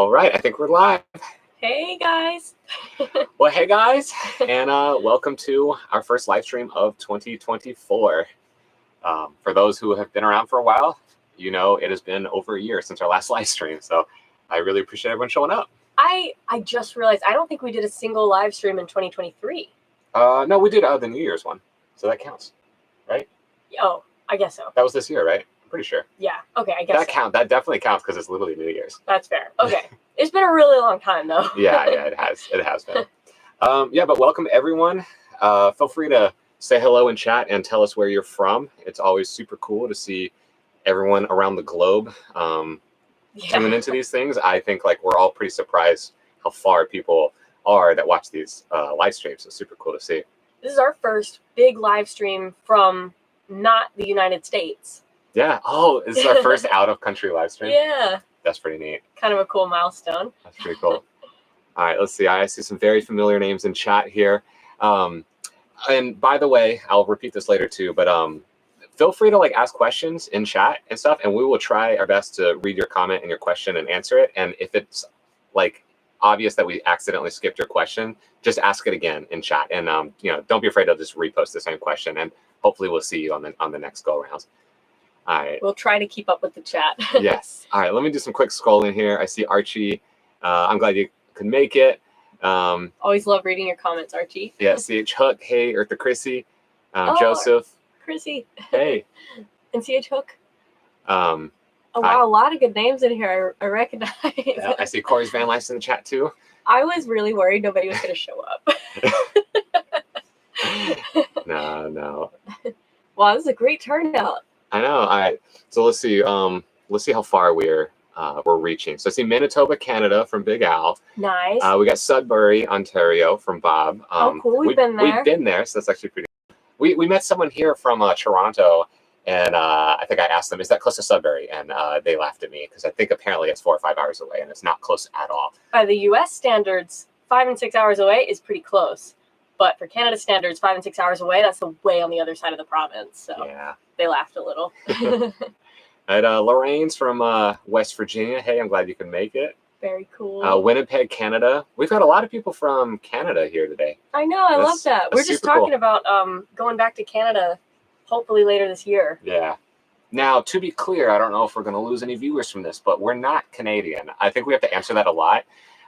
All right, I think we're live. Hey guys. Well, hey guys, and welcome to our first live stream of 2024. For those who have been around for a while, you know it has been over a year since our last live stream, so I really appreciate everyone showing up. I just realized I don't think we did a single live stream in 2023. No, we did the New Year's one, so that counts, right? Oh, I guess so. That was this year, right? I'm pretty sure. Yeah. Okay, I guess that That definitely counts because it's literally New Year's. That's fair. Okay. It's been a really long time though. yeah, it has been. Yeah, but welcome everyone. Feel free to say hello in chat and tell us where you're from. It's always super cool to see everyone around the globe tuning into these things. I think we're all pretty surprised how far people are that watch these live streams. It's super cool to see. This is our first big live stream from not the United States. Yeah. Oh, this is our first out of country live stream. Yeah. That's pretty neat. Kind of a cool milestone. That's pretty cool. All right, let's see. I see some very familiar names in chat here. And by the way, I'll repeat this later too, but feel free to ask questions in chat and stuff, and we will try our best to read your comment and your question and answer it. And if it's obvious that we accidentally skipped your question, just ask it again in chat. And don't be afraid to just repost the same question, and hopefully we'll see you on the next go around. All right. We'll try to keep up with the chat. Yes. All right. Let me do some quick scrolling here. I see Archie. I'm glad you could make it. Always love reading your comments, Archie. Yeah. CH Hook. Hey, Eartha Chrissy. Joseph. Chrissy. Hey. And CH Hook. Oh wow, a lot of good names in here. I recognize. Yeah, I see Corey's Van Life's in the chat too. I was really worried nobody was going to show up. No. Wow, this is a great turnout. I know. All right. So let's see. Let's see how far we're reaching. So I see Manitoba, Canada from Big Al. Nice. We got Sudbury, Ontario from Bob. Oh, cool. We've been there. We've been there, so that's actually pretty. We met someone here from Toronto, and I think I asked them, "Is that close to Sudbury?" And they laughed at me because I think apparently it's 4 or 5 hours away, and it's not close at all. By the U.S. standards, 5 and 6 hours away is pretty close. But for Canada standards, 5 and 6 hours away, that's the way on the other side of the province. So yeah. They laughed a little. And Lorraine's from West Virginia. Hey, I'm glad you can make it. Very cool. Winnipeg, Canada. We've got a lot of people from Canada here today. I know. I love that. We're just talking about going back to Canada hopefully later this year. Yeah. Now, to be clear, I don't know if we're going to lose any viewers from this, but we're not Canadian. I think we have to answer that a lot.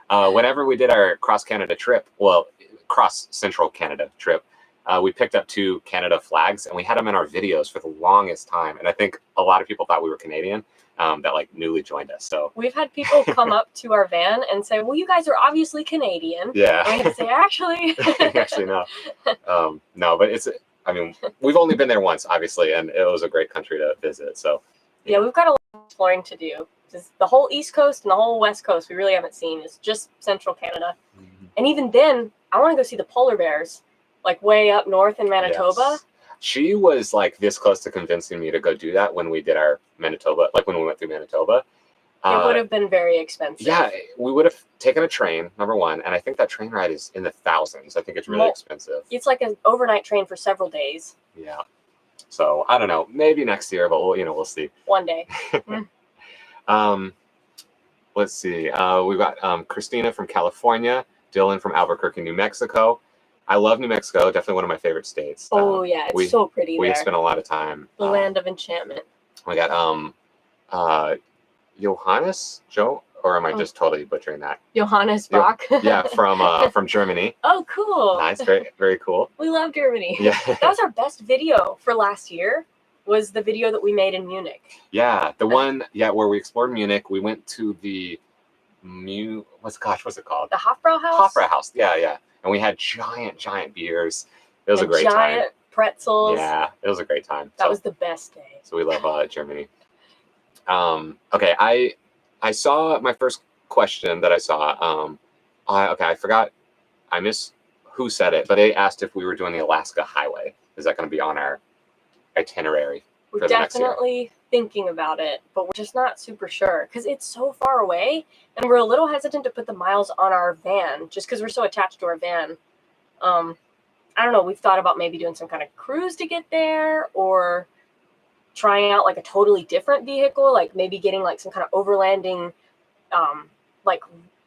Whenever we did our cross-Canada trip, well, cross-Central Canada trip, we picked up 2 Canada flags, and we had them in our videos for the longest time. And I think a lot of people thought we were Canadian that newly joined us. So we've had people come up to our van and say, "Well, you guys are obviously Canadian." Yeah. And we had to say, "Actually." Actually, no. No, but I mean, we've only been there once, obviously, and it was a great country to visit. So yeah, we've got a lot of exploring to do. Just the whole East Coast and the whole West Coast we really haven't seen. It's just Central Canada. Mm-hmm. And even then, I want to go see the polar bears, way up north in Manitoba. Yes. She was this close to convincing me to go do that when we did our Manitoba, when we went through Manitoba. It would have been very expensive. Yeah, we would have taken a train, number one, and I think that train ride is in the thousands. I think it's really expensive. It's like an overnight train for several days. Yeah. So I don't know, maybe next year, but we'll see. One day. Let's see. We've got Christina from California, Dylan from Albuquerque, New Mexico. I love New Mexico. Definitely one of my favorite states. Oh yeah, it's so pretty there. We spent a lot of time. The land of enchantment. We got Johannes, or am I just totally butchering that? Johannes Bach. Yeah, from Germany. Oh, cool. Nice, very very cool. We love Germany. Yeah. That was our best video for last year. Was the video that we made in Munich. Yeah, the one where we explored Munich. We went to the what's it called? The Hofbrauhaus? Hofbrauhaus, yeah. And we had giant beers. It was a great time. Giant pretzels. Yeah, it was a great time. That was the best day. So we love Germany. Okay, I saw my first question that I saw. I forgot. I missed who said it, but they asked if we were doing the Alaska Highway. Is that going to be on our itinerary? We're definitely thinking about it, but we're just not super sure because it's so far away, and we're a little hesitant to put the miles on our van just because we're so attached to our van. I don't know. We've thought about maybe doing some kind of cruise to get there, or trying out a totally different vehicle, maybe getting some kind of overlanding like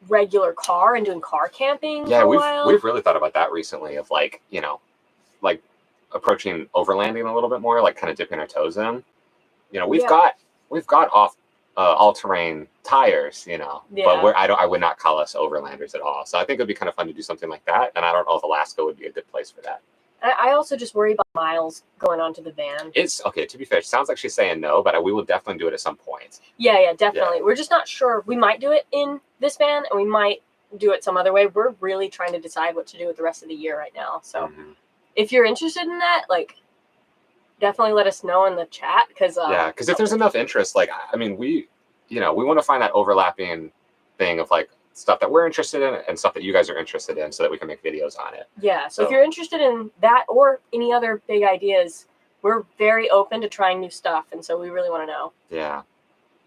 regular car and doing car camping Yeah, for a while. we've really thought about that recently, of like, you know, like approaching overlanding a little bit more, like kind of dipping our toes in. You know, we've got off all-terrain tires, you know, but I would not call us overlanders at all. So I think it'd be kind of fun to do something like that, and I don't know if Alaska would be a good place for that. I also just worry about miles going onto the van. It's okay, to be fair, it sounds like she's saying no, but we will definitely do it at some point. Yeah, definitely. Yeah. We're just not sure. We might do it in this van, and we might do it some other way. We're really trying to decide what to do with the rest of the year right now. So if you're interested in that, like, definitely let us know in the chat, because because if there's enough interest, like, I mean, we want to find that overlapping thing of like stuff that we're interested in and stuff that you guys are interested in, so that we can make videos on it. Yeah, so if you're interested in that or any other big ideas, we're very open to trying new stuff, and so we really want to know. Yeah.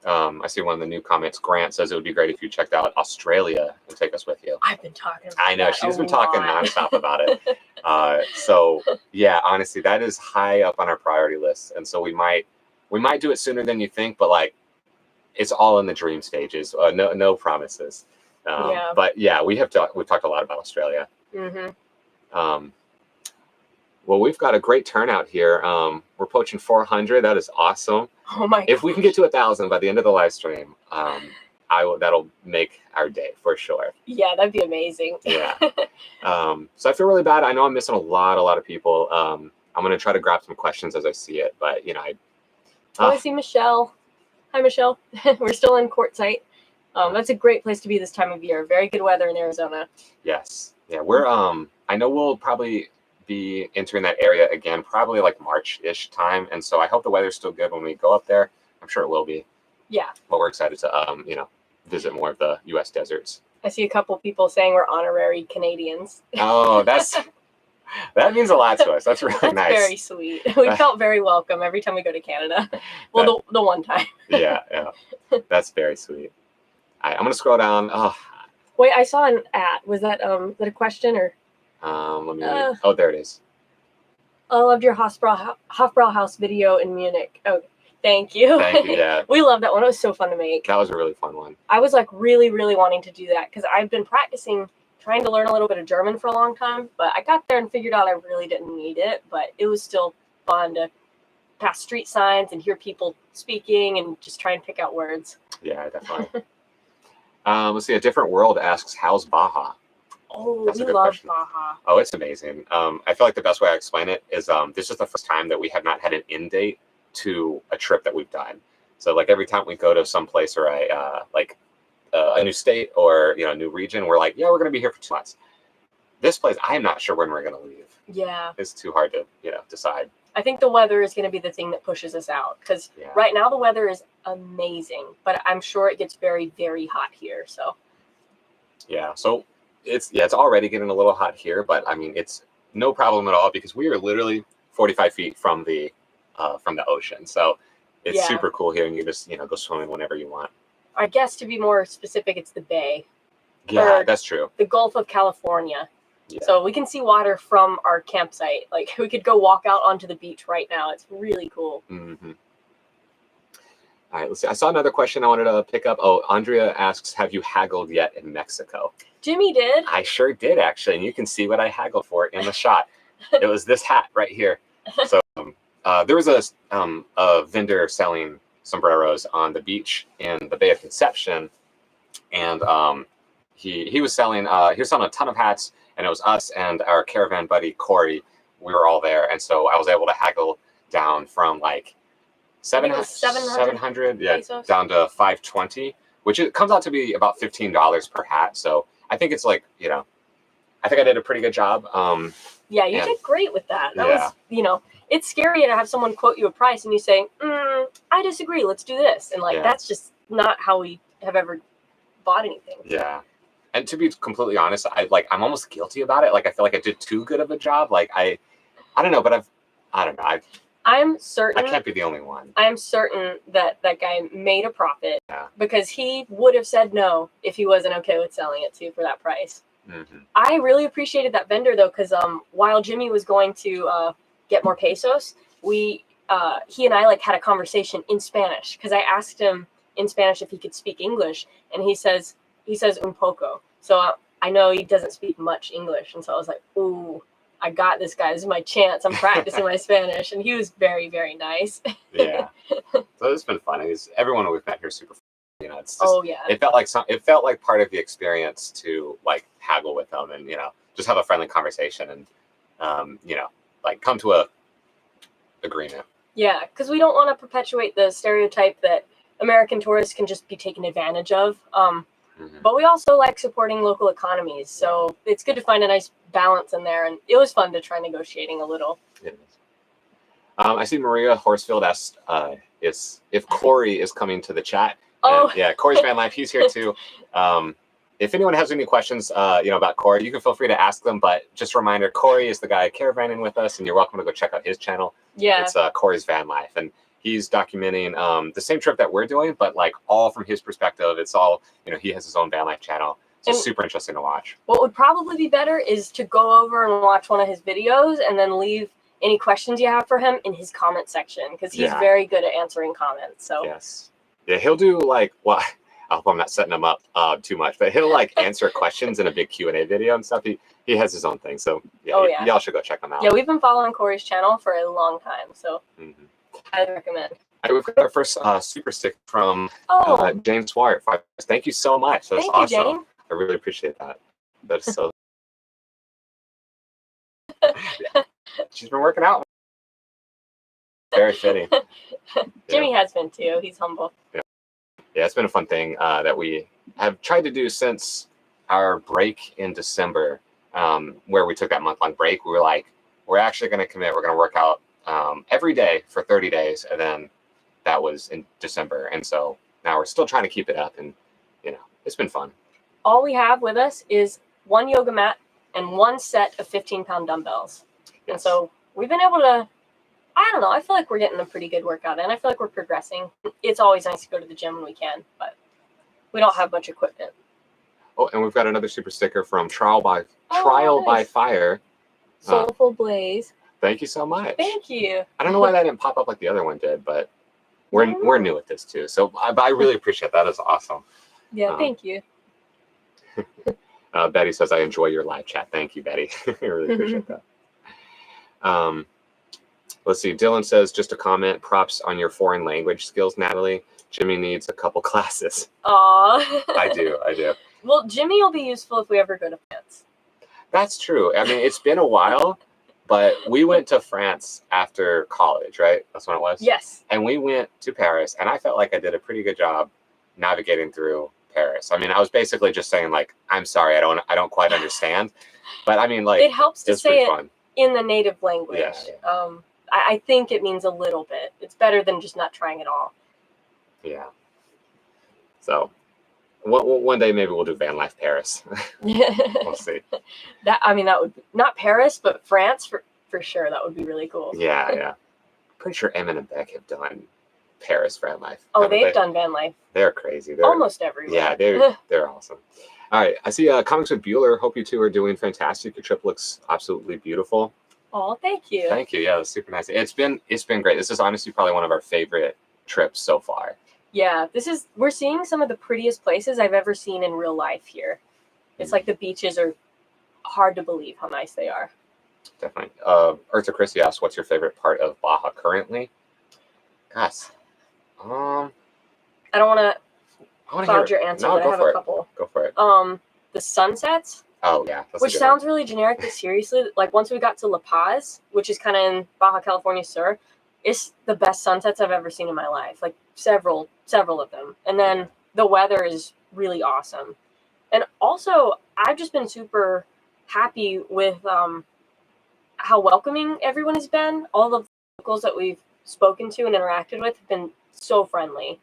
I see one of the new comments. Grant says it would be great if you checked out Australia and take us with you. I've been talking about I know, she's been talking nonstop about it. So yeah, honestly, that is high up on our priority list, and so we might do it sooner than you think, but like, it's all in the dream stages. No promises. But yeah, we've talked a lot about Australia. Well, we've got a great turnout here. We're approaching 400. That is awesome. Oh my! If we can get to 1,000 by the end of the live stream, that'll make our day for sure. Yeah, that'd be amazing. Yeah. So I feel really bad. I know I'm missing a lot of people. I'm gonna try to grab some questions as I see it, but you know, I see Michelle. Hi, Michelle. We're still in Quartzsite. That's a great place to be this time of year. Very good weather in Arizona. Yes. Yeah, we're I know we'll probably be entering that area again, probably like March-ish time, and so I hope the weather's still good when we go up there. I'm sure it will be. Yeah. But we're excited to visit more of the U.S. deserts. I see a couple people saying we're honorary Canadians. Oh, that means a lot to us. That's really nice. Very sweet. We felt very welcome every time we go to Canada. Well, the one time. Yeah. That's very sweet. I'm gonna scroll down. Oh. Wait, I saw an ad. Was that a question or? Let me. Oh, there it is. I loved your Hofbrauhaus video in Munich. Oh, thank you. Thank you. Yeah. We loved that one. It was so fun to make. That was a really fun one. I was like really, really wanting to do that because I've been practicing, trying to learn a little bit of German for a long time, but I got there and figured out I really didn't need it. But it was still fun to pass street signs and hear people speaking and just try and pick out words. Yeah, definitely. Let's see. A Different World asks, "How's Baja?" Oh, we love Baja. Oh, it's amazing. I feel like the best way I explain it is this is the first time that we have not had an end date to a trip that we've done. So like every time we go to some place or a new state or a new region, we're like, yeah, we're going to be here for 2 months. This place, I am not sure when we're going to leave. Yeah. It's too hard to decide. I think the weather is going to be the thing that pushes us out because right now the weather is amazing, but I'm sure it gets very, very hot here. So. Yeah. So it's already getting a little hot here, but I mean, it's no problem at all because we are literally 45 feet from the ocean. So it's super cool here, and you just go swimming whenever you want. I guess to be more specific, it's the bay. Yeah, that's true. The Gulf of California. Yeah. So we can see water from our campsite. Like we could go walk out onto the beach right now. It's really cool. Mm-hmm. All right, let's see. I saw another question I wanted to pick up. Oh, Andrea asks, "Have you haggled yet in Mexico?" Jimmy did. I sure did, actually, and you can see what I haggled for in the shot. It was this hat right here. So there was a vendor selling sombreros on the beach in the Bay of Conception, and he was selling a ton of hats, and it was us and our caravan buddy Corey. We were all there, and so I was able to haggle down from like 700 pesos? Down to 520, which it comes out to be about $15 per hat. So I think it's like I think I did a pretty good job. Yeah, you did great with that. That was it's scary to have someone quote you a price and you say, I disagree, let's do this. And that's just not how we have ever bought anything. Yeah. And to be completely honest, I'm almost guilty about it. Like I feel like I did too good of a job. Like I don't know, but I'm certain I can't be the only one. I am certain that guy made a profit because he would have said no if he wasn't okay with selling it to you for that price. Mm-hmm. I really appreciated that vendor though, because while Jimmy was going to get more pesos, he and I had a conversation in Spanish because I asked him in Spanish if he could speak English, and he says, he says un poco. So I know he doesn't speak much English, and so I was like, ooh, I got this guy. This is my chance. I'm practicing my Spanish, and he was very, very nice. Yeah. So it's been fun. Everyone we've met here is super fun. You know, it's just, Oh yeah. it felt like part of the experience to like haggle with them and, you know, just have a friendly conversation and, you know, like come to a agreement. Yeah, because we don't want to perpetuate the stereotype that American tourists can just be taken advantage of. But we also like supporting local economies, so it's good to find a nice balance in there. And it was fun to try negotiating a little. It is. I see Maria Horsfield asked if Corey is coming to the chat. Oh, yeah, Corey's Van Life. He's here too. If anyone has any questions, you know, about Corey, you can feel free to ask them. But just a reminder, Corey is the guy caravanning with us, and you're welcome to go check out his channel. yeah. It's Corey's Van Life, and he's documenting the same trip that we're doing, but like all from his perspective. It's all, you know, he has his own Van Life channel. So it's super interesting to watch. What would probably be better is to go over and watch one of his videos and then leave any questions you have for him in his comment section, because he's very good at answering comments. So yes, yeah, he'll do like, well, I hope I'm not setting him up too much, but he'll like answer questions in a big Q&A video and stuff. He has his own thing. So yeah, y'all should go check him out. Yeah, we've been following Corey's channel for a long time, so I'd recommend. All right, we've got our first super stick from Jane Swart. Thank you so much. That's awesome. Thank you, Jane. I really appreciate that. That's so. She's been working out. Very fitting. Jimmy has been too. He's humble. Yeah, it's been a fun thing that we have tried to do since our break in December, where we took that month-long break. We were like, we're actually going to commit. We're going to work out every day for 30 days, and then that was in December. And so now we're still trying to keep it up, and you know, it's been fun. All we have with us is one yoga mat and one set of 15-pound dumbbells. Yes. And so we've been able to, I don't know, I feel like we're getting a pretty good workout in. I feel like we're progressing. It's always nice to go to the gym when we can, but we don't have much equipment. Oh, and we've got another super sticker from Trial by Fire. Soulful Blaze. Thank you so much. Thank you. I don't know why that didn't pop up like the other one did, but we're new at this too. So I really appreciate that. That's awesome. Yeah, thank you. Betty says, I enjoy your live chat. Thank you, Betty. I really appreciate that. Let's see. Dylan says, just a comment. Props on your foreign language skills, Natalie. Jimmy needs a couple classes. Aw. I do. Well, Jimmy will be useful if we ever go to France. That's true. I mean, it's been a while, but we went to France after college, right? That's when it was? Yes. And we went to Paris, and I felt like I did a pretty good job navigating through Paris. I mean, I was basically just saying like, I'm sorry, I don't quite understand. But I mean, like, it helps to say it fun in the native language. Yeah. I think it means a little bit. It's better than just not trying at all. Yeah. So one day maybe we'll do Van Life Paris. We'll see. That would not Paris, but France for sure. That would be really cool. Yeah. Pretty sure Emin and Beck have done Paris Van Life. Oh, they've done Van Life. They're crazy. They're almost everywhere. Yeah, they're awesome. All right, I see Comics with Bueller. Hope you two are doing fantastic. Your trip looks absolutely beautiful. Oh, thank you. Thank you. Yeah, that's super nice. It's been great. This is honestly probably one of our favorite trips so far. Yeah, we're seeing some of the prettiest places I've ever seen in real life here. It's like the beaches are hard to believe how nice they are. Definitely. Eartha Chrissy asks, what's your favorite part of Baja currently? Gosh. I don't want to cloud your answer, but I have a couple. Go for it. The sunsets. Oh, yeah. Which sounds really generic, but seriously, like once we got to La Paz, which is kind of in Baja California Sur, it's the best sunsets I've ever seen in my life. Like several of them. And then the weather is really awesome. And also, I've just been super happy with how welcoming everyone has been. All the locals that we've spoken to and interacted with have been so friendly,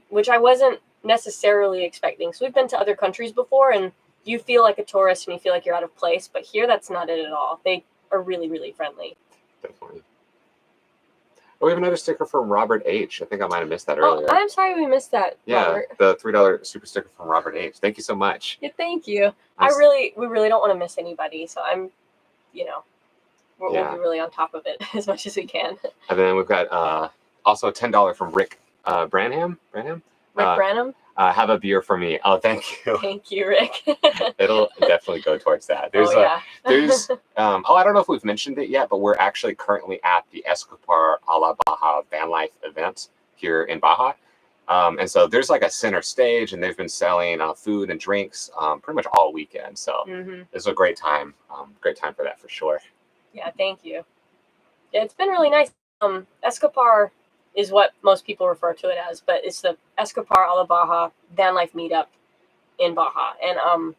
which I wasn't necessarily expecting. So we've been to other countries before, and you feel like a tourist and you feel like you're out of place, but here that's not it at all. They are really, really friendly. Definitely. Oh, we have another sticker from Robert H. I think I might have missed that earlier. Oh, I'm sorry we missed that. Yeah, Robert. The $3 super sticker from Robert H. Thank you so much. Yeah, thank you. Nice. We really don't want to miss anybody, so I'm, we'll be really on top of it as much as we can. And then we've got also $10 from Rick Branham. Rick Branham? Have a beer for me. Oh, thank you. Thank you, Rick. It'll definitely go towards that. There's yeah. I don't know if we've mentioned it yet, but we're actually currently at the Escapar a la Baja van life event here in Baja. And so there's like a center stage, and they've been selling food and drinks pretty much all weekend. So it's a great time. Great time for that for sure. Yeah, thank you. Yeah, it's been really nice. Escapar is what most people refer to it as, but it's the Escapar a la Baja van life meetup in Baja, and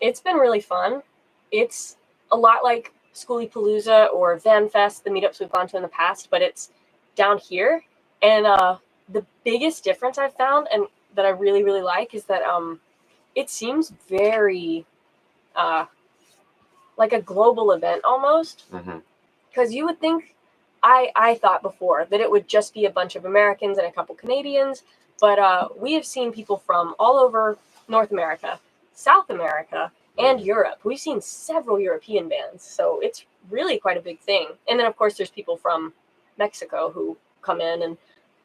it's been really fun. It's a lot like Schoolie Palooza or Van Fest, the meetups we've gone to in the past, but it's down here. And the biggest difference I've found, and that I really, really like, is that it seems very like a global event almost. Because you would think, I thought before that it would just be a bunch of Americans and a couple Canadians, but we have seen people from all over North America, South America, and Europe. We've seen several European bands, so it's really quite a big thing. And then, of course, there's people from Mexico who come in, and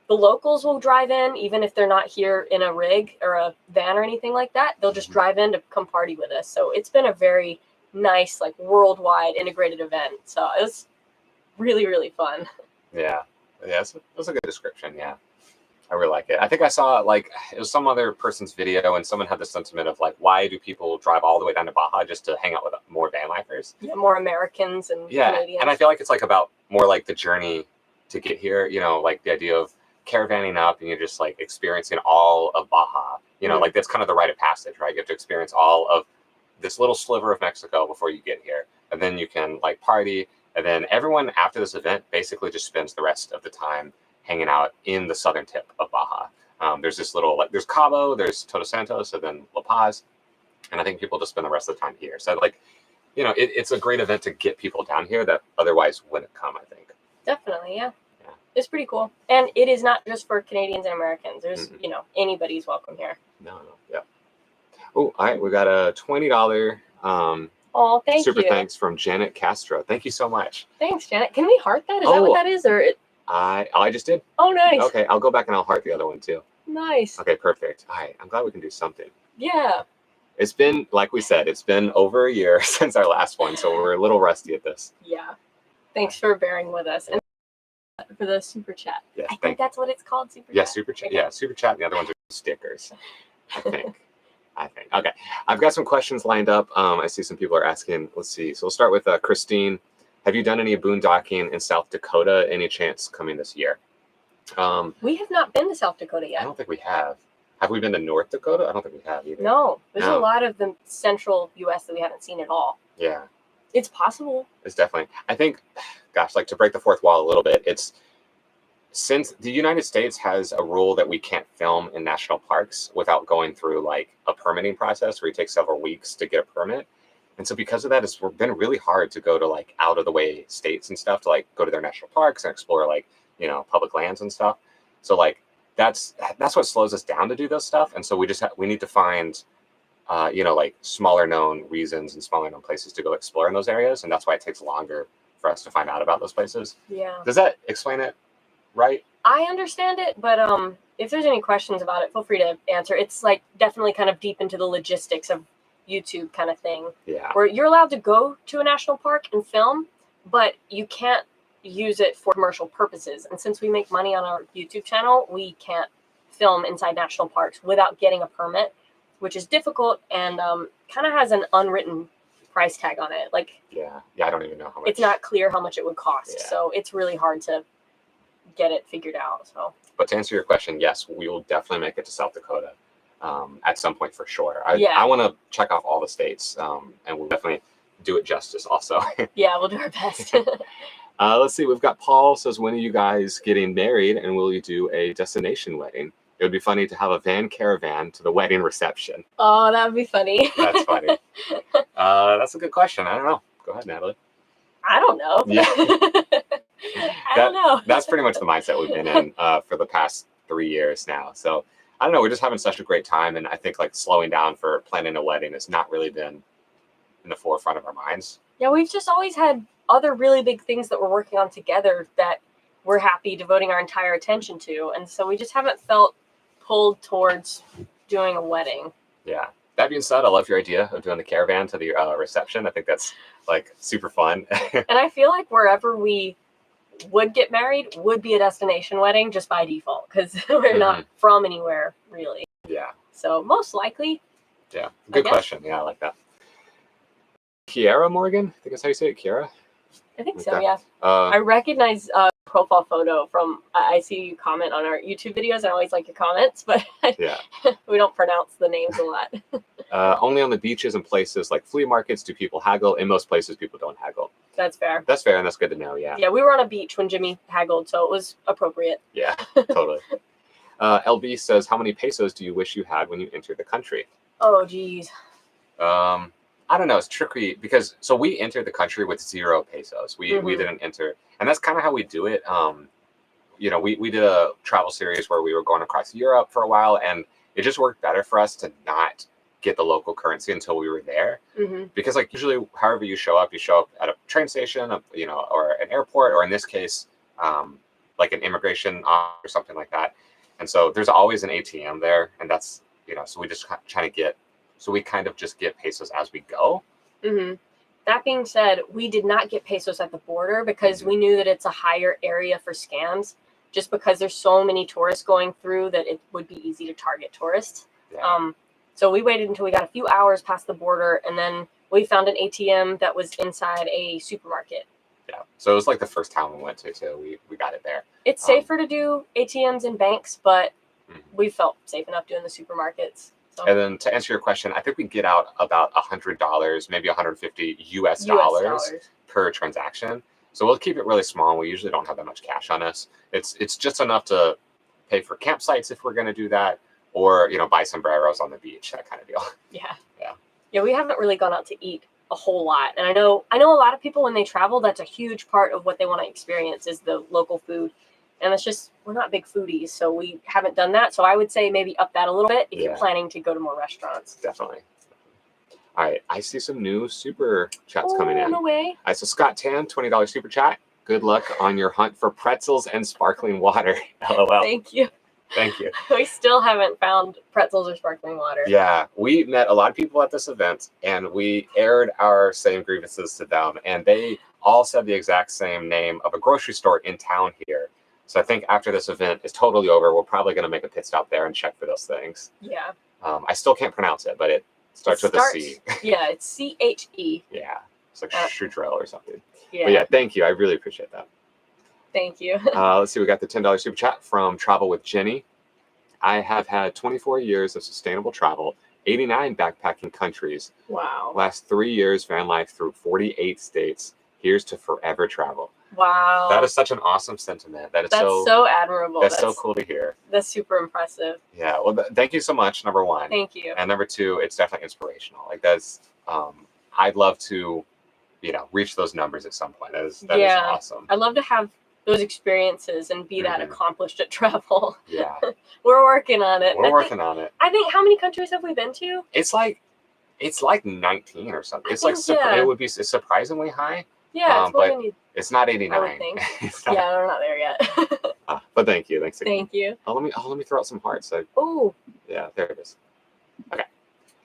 the locals will drive in, even if they're not here in a rig or a van or anything like that. They'll just drive in to come party with us. So it's been a very nice, like, worldwide integrated event. So it was really, really fun. Yeah, that's a good description. Yeah, I really like it. I think I saw like it was some other person's video, and someone had the sentiment of like, why do people drive all the way down to Baja just to hang out with more van lifers? Yeah, more Americans and Canadians. And I feel like it's like about more like the journey to get here. You know, like the idea of caravanning up and you're just like experiencing all of Baja. You know, like that's kind of the rite of passage, right? You have to experience all of this little sliver of Mexico before you get here, and then you can like party. And then everyone after this event basically just spends the rest of the time hanging out in the southern tip of Baja. There's this little, like, there's Cabo, there's Todos Santos, and then La Paz. And I think people just spend the rest of the time here. So, like, you know, it's a great event to get people down here that otherwise wouldn't come, I think. Definitely, yeah. It's pretty cool. And it is not just for Canadians and Americans. There's, you know, anybody's welcome here. No. Yeah. Oh, all right. We got a $20 oh, thank super you. Thanks from Janet Castro. Thank you so much. Thanks, Janet. Can we heart that? Is that what that is? Or I just did. Oh, nice. Okay, I'll go back and I'll heart the other one too. Nice. Okay, perfect. All right, I'm glad we can do something. Yeah. It's been, like we said, it's been over a year since our last one, so we're a little rusty at this. Yeah. Thanks for bearing with us. And for the super chat. Yes, I think that's what it's called, super chat. Yeah, super chat. Okay. Yeah, super chat. The other ones are stickers, I think. Okay. I've got some questions lined up. I see some people are asking. Let's see. So we'll start with Christine. Have you done any boondocking in South Dakota? Any chance coming this year? We have not been to South Dakota yet. I don't think we have. Have we been to North Dakota? I don't think we have either. No. There's a lot of the central U.S. that we haven't seen at all. Yeah. It's possible. It's definitely. I think, gosh, like to break the fourth wall a little bit, it's since the United States has a rule that we can't film in national parks without going through like a permitting process where it takes several weeks to get a permit. And so because of that, it's been really hard to go to like out of the way states and stuff to like go to their national parks and explore like, you know, public lands and stuff. So like that's what slows us down to do those stuff. And so we need to find, you know, like smaller known reasons and smaller known places to go explore in those areas. And that's why it takes longer for us to find out about those places. Yeah. Does that explain it right? I understand it, but if there's any questions about it, feel free to answer. It's like definitely kind of deep into the logistics of YouTube kind of thing. Yeah. Where you're allowed to go to a national park and film, but you can't use it for commercial purposes. And since we make money on our YouTube channel, we can't film inside national parks without getting a permit, which is difficult and kind of has an unwritten price tag on it. Like, yeah, I don't even know how much. It's not clear how much it would cost. Yeah. So it's really hard to get it figured out. So, but to answer your question, yes, we will definitely make it to South Dakota at some point for sure. I want to check off all the states, and we'll definitely do it justice also. Yeah, we'll do our best. Let's see. We've got Paul says, when are you guys getting married, and will you do a destination wedding? It would be funny to have a van caravan to the wedding reception. Oh, that would be funny. That's funny. That's a good question. I don't know. Go ahead, Natalie. I don't know. Yeah. I don't know. That's pretty much the mindset we've been in for the past 3 years now. So I don't know. We're just having such a great time. And I think like slowing down for planning a wedding has not really been in the forefront of our minds. Yeah, we've just always had other really big things that we're working on together that we're happy devoting our entire attention to. And so we just haven't felt pulled towards doing a wedding. Yeah. That being said, I love your idea of doing the caravan to the reception. I think that's like super fun. And I feel like wherever we would get married would be a destination wedding just by default, because we're not from anywhere really. Yeah. So most likely. Yeah. Good question. Yeah, I like that. Kiara Morgan, I think that's how you say it. Kiara. I think so. Yeah. I recognize profile photo from. I see you comment on our YouTube videos. I always like your comments, but yeah, we don't pronounce the names a lot. Only on the beaches and places like flea markets do people haggle. In most places, people don't haggle. That's fair. That's fair, and that's good to know. Yeah. Yeah, we were on a beach when Jimmy haggled, so it was appropriate. Yeah, totally. LB says, "How many pesos do you wish you had when you entered the country?" Oh, geez. I don't know. It's tricky because so we entered the country with 0 pesos. We didn't enter, and that's kind of how we do it. You know, we did a travel series where we were going across Europe for a while, and it just worked better for us to not get the local currency until we were there, because like usually, however you show up at a train station, you know, or an airport, or in this case, like an immigration office or something like that. And so there's always an ATM there, and that's, you know, so we just try to get. So we kind of just get pesos as we go. That being said, we did not get pesos at the border because we knew that it's a higher area for scams, just because there's so many tourists going through that it would be easy to target tourists. Yeah. So we waited until we got a few hours past the border, and then we found an ATM that was inside a supermarket. Yeah. So it was like the first town we went to too. We got it there. It's safer to do ATMs in banks, but we felt safe enough doing the supermarkets. So. And then to answer your question, I think we get out about $100, maybe 150 US dollars per transaction. So we'll keep it really small. We usually don't have that much cash on us. It's just enough to pay for campsites if we're going to do that, or, you know, buy sombreros on the beach, that kind of deal. Yeah. Yeah. Yeah, we haven't really gone out to eat a whole lot. And I know a lot of people, when they travel, that's a huge part of what they want to experience is the local food. And it's just, we're not big foodies, so we haven't done that. So I would say maybe up that a little bit if you're planning to go to more restaurants. Definitely. All right, I see some new super chats coming in. No way. All right, so Scott Tan, $20 super chat. Good luck on your hunt for pretzels and sparkling water. LOL. Thank you. Thank you. We still haven't found pretzels or sparkling water. Yeah, we met a lot of people at this event, and we aired our same grievances to them, and they all said the exact same name of a grocery store in town here. So I think after this event is totally over, we're probably going to make a pit stop there and check for those things. Yeah. I still can't pronounce it, but it starts with a C. Yeah, it's CHE. Yeah, it's like Strudrell or something. Yeah. But yeah, thank you. I really appreciate that. Thank you. Let's see. We got the $10 super chat from Travel with Jenny. I have had 24 years of sustainable travel, 89 backpacking countries. Wow. Last 3 years, van life through 48 states. Here's to forever travel. Wow. That is such an awesome sentiment. That's so admirable. That's so cool to hear. That's super impressive. Yeah. Well, thank you so much, number one. Thank you. And number two, it's definitely inspirational. Like that's, I'd love to, you know, reach those numbers at some point. That is awesome. I'd love to have those experienses and be that accomplished at travel. Yeah. We're working on it. We're working on it. I think, how many countries have we been to? It's like 19 or something. It would be surprisingly high. Yeah, it's more than you. It's not 89. I would think. Yeah, we're not there yet. But thank you. Thanks again. Thank you. Let me throw out some hearts. Oh. Yeah, there it is. Okay.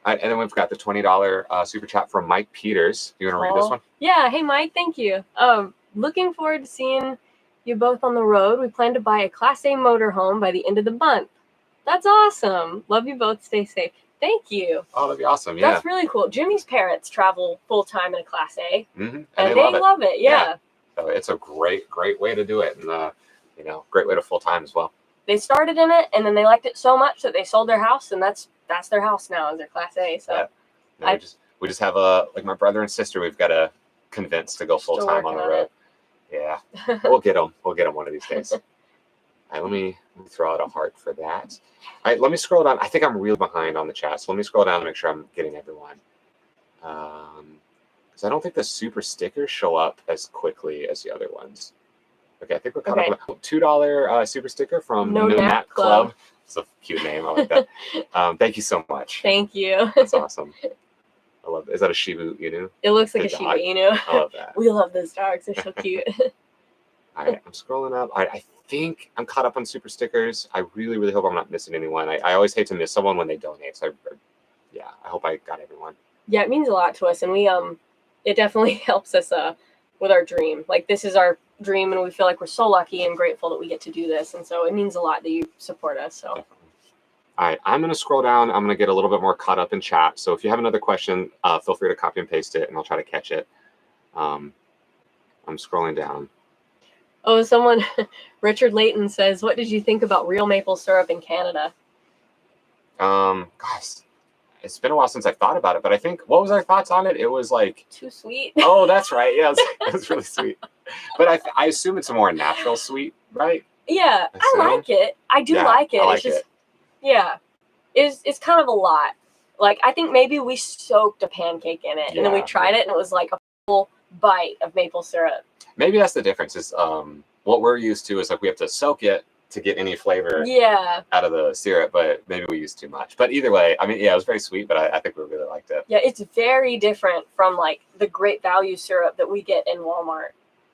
All right, and then we've got the $20 super chat from Mike Peters. You want to read this one? Yeah. Hey, Mike. Thank you. Looking forward to seeing you both on the road. We plan to buy a Class A motorhome by the end of the month. That's awesome. Love you both. Stay safe. Thank you. Oh, that'd be awesome. Yeah. That's really cool. Jimmy's parents travel full-time in a Class A. And they love it. Yeah. So it's a great way to do it. And, you know, great way to full-time as well. They started in it, and then they liked it so much that they sold their house, and that's their house now, is their Class A. So no, we just have like my brother and sister we've got to convince to go full-time on the road. Yeah. We'll get them one of these days. All right, let me throw out a heart for that. All right, let me scroll down. I think I'm really behind on the chat, so let me scroll down and make sure I'm getting everyone. Because I don't think the super stickers show up as quickly as the other ones. Okay, I think we're caught up. $2 super sticker from No Nap Club. It's a cute name. I like that. Thank you so much. Thank you. That's awesome. I love it. Is that a Shiba Inu? It looks like a Shiba Inu. I love that. We love those dogs. They're so cute. All right, I'm scrolling up. I think I'm caught up on super stickers. I really, really hope I'm not missing anyone. I always hate to miss someone when they donate. So yeah, I hope I got everyone. Yeah, it means a lot to us, and we it definitely helps us with our dream. Like, this is our dream, and we feel like we're so lucky and grateful that we get to do this, and so it means a lot that you support us. So Definitely. All right, I'm going to scroll down. I'm going to get a little bit more caught up in chat. So if you have another question, feel free to copy and paste it, and I'll try to catch it. I'm scrolling down. Oh, someone, Richard Layton says, "What did you think about real maple syrup in Canada?" Gosh, it's been a while since I've thought about it, but I think, what was our thoughts on it? It was like, Too sweet. oh, that's right. Yeah, it was really sweet. But I assume it's a more natural sweet, right? Yeah, I like it. I do like it. I like it's just, it. yeah, it's kind of a lot. Like, I think maybe we soaked a pancake in it, and then we tried it, and it was like a full bite of maple syrup. Maybe that's the difference. Is what we're used to is like we have to soak it to get any flavor out of the syrup, but maybe we used too much. But either way, I mean, yeah, it was very sweet, but I think we really liked it. Yeah, it's very different from like the Great Value syrup that we get in Walmart.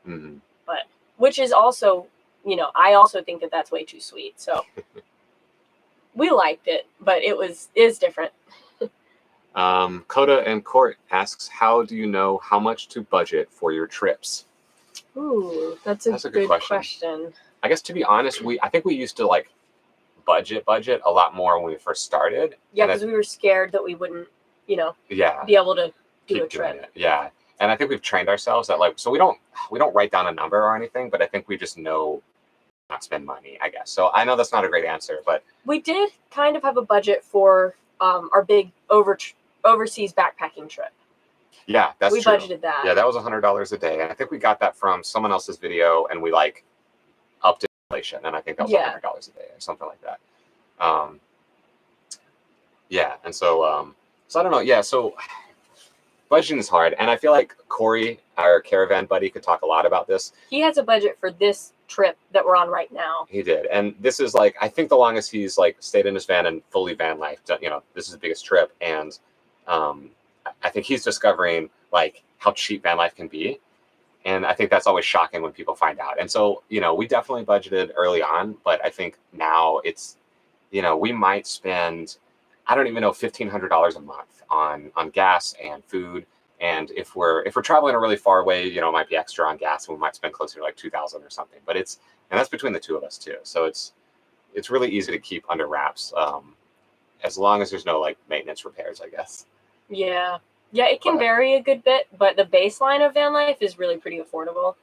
Mm-hmm. But which is also, I also think that that's way too sweet. So we liked it, but it is different. Coda and Court asks, how do you know how much to budget for your trips? Ooh, that's a good question. I guess, to be honest, I think we used to like budget a lot more when we first started. Yeah, because we were scared that we wouldn't, be able to do a trip. Yeah. And I think we've trained ourselves that so we don't write down a number or anything, but I think we just know not spend money, I guess. So I know that's not a great answer, but we did kind of have a budget for our big overseas backpacking trip. Yeah, that's true. We budgeted that. Yeah, that was $100 a day, and I think we got that from someone else's video, and we like upped inflation, and I think that was $100 a day or something like that. Yeah, and so I don't know. Yeah, so budgeting is hard, and I feel like Corey, our caravan buddy, could talk a lot about this. He has a budget for this trip that we're on right now. He did, and this is like, I think the longest he's like stayed in his van and fully van life. This is the biggest trip, and I think he's discovering like how cheap van life can be, and I think that's always shocking when people find out. And so we definitely budgeted early on, but I think now it's we might spend, I don't even know, $1,500 a month on gas and food. And if we're traveling a really far away, it might be extra on gas, and we might spend closer to like $2,000 or something. But and that's between the two of us too. So it's really easy to keep under wraps, as long as there's no like maintenance repairs, I guess. Yeah, it can vary a good bit, but the baseline of van life is really pretty affordable.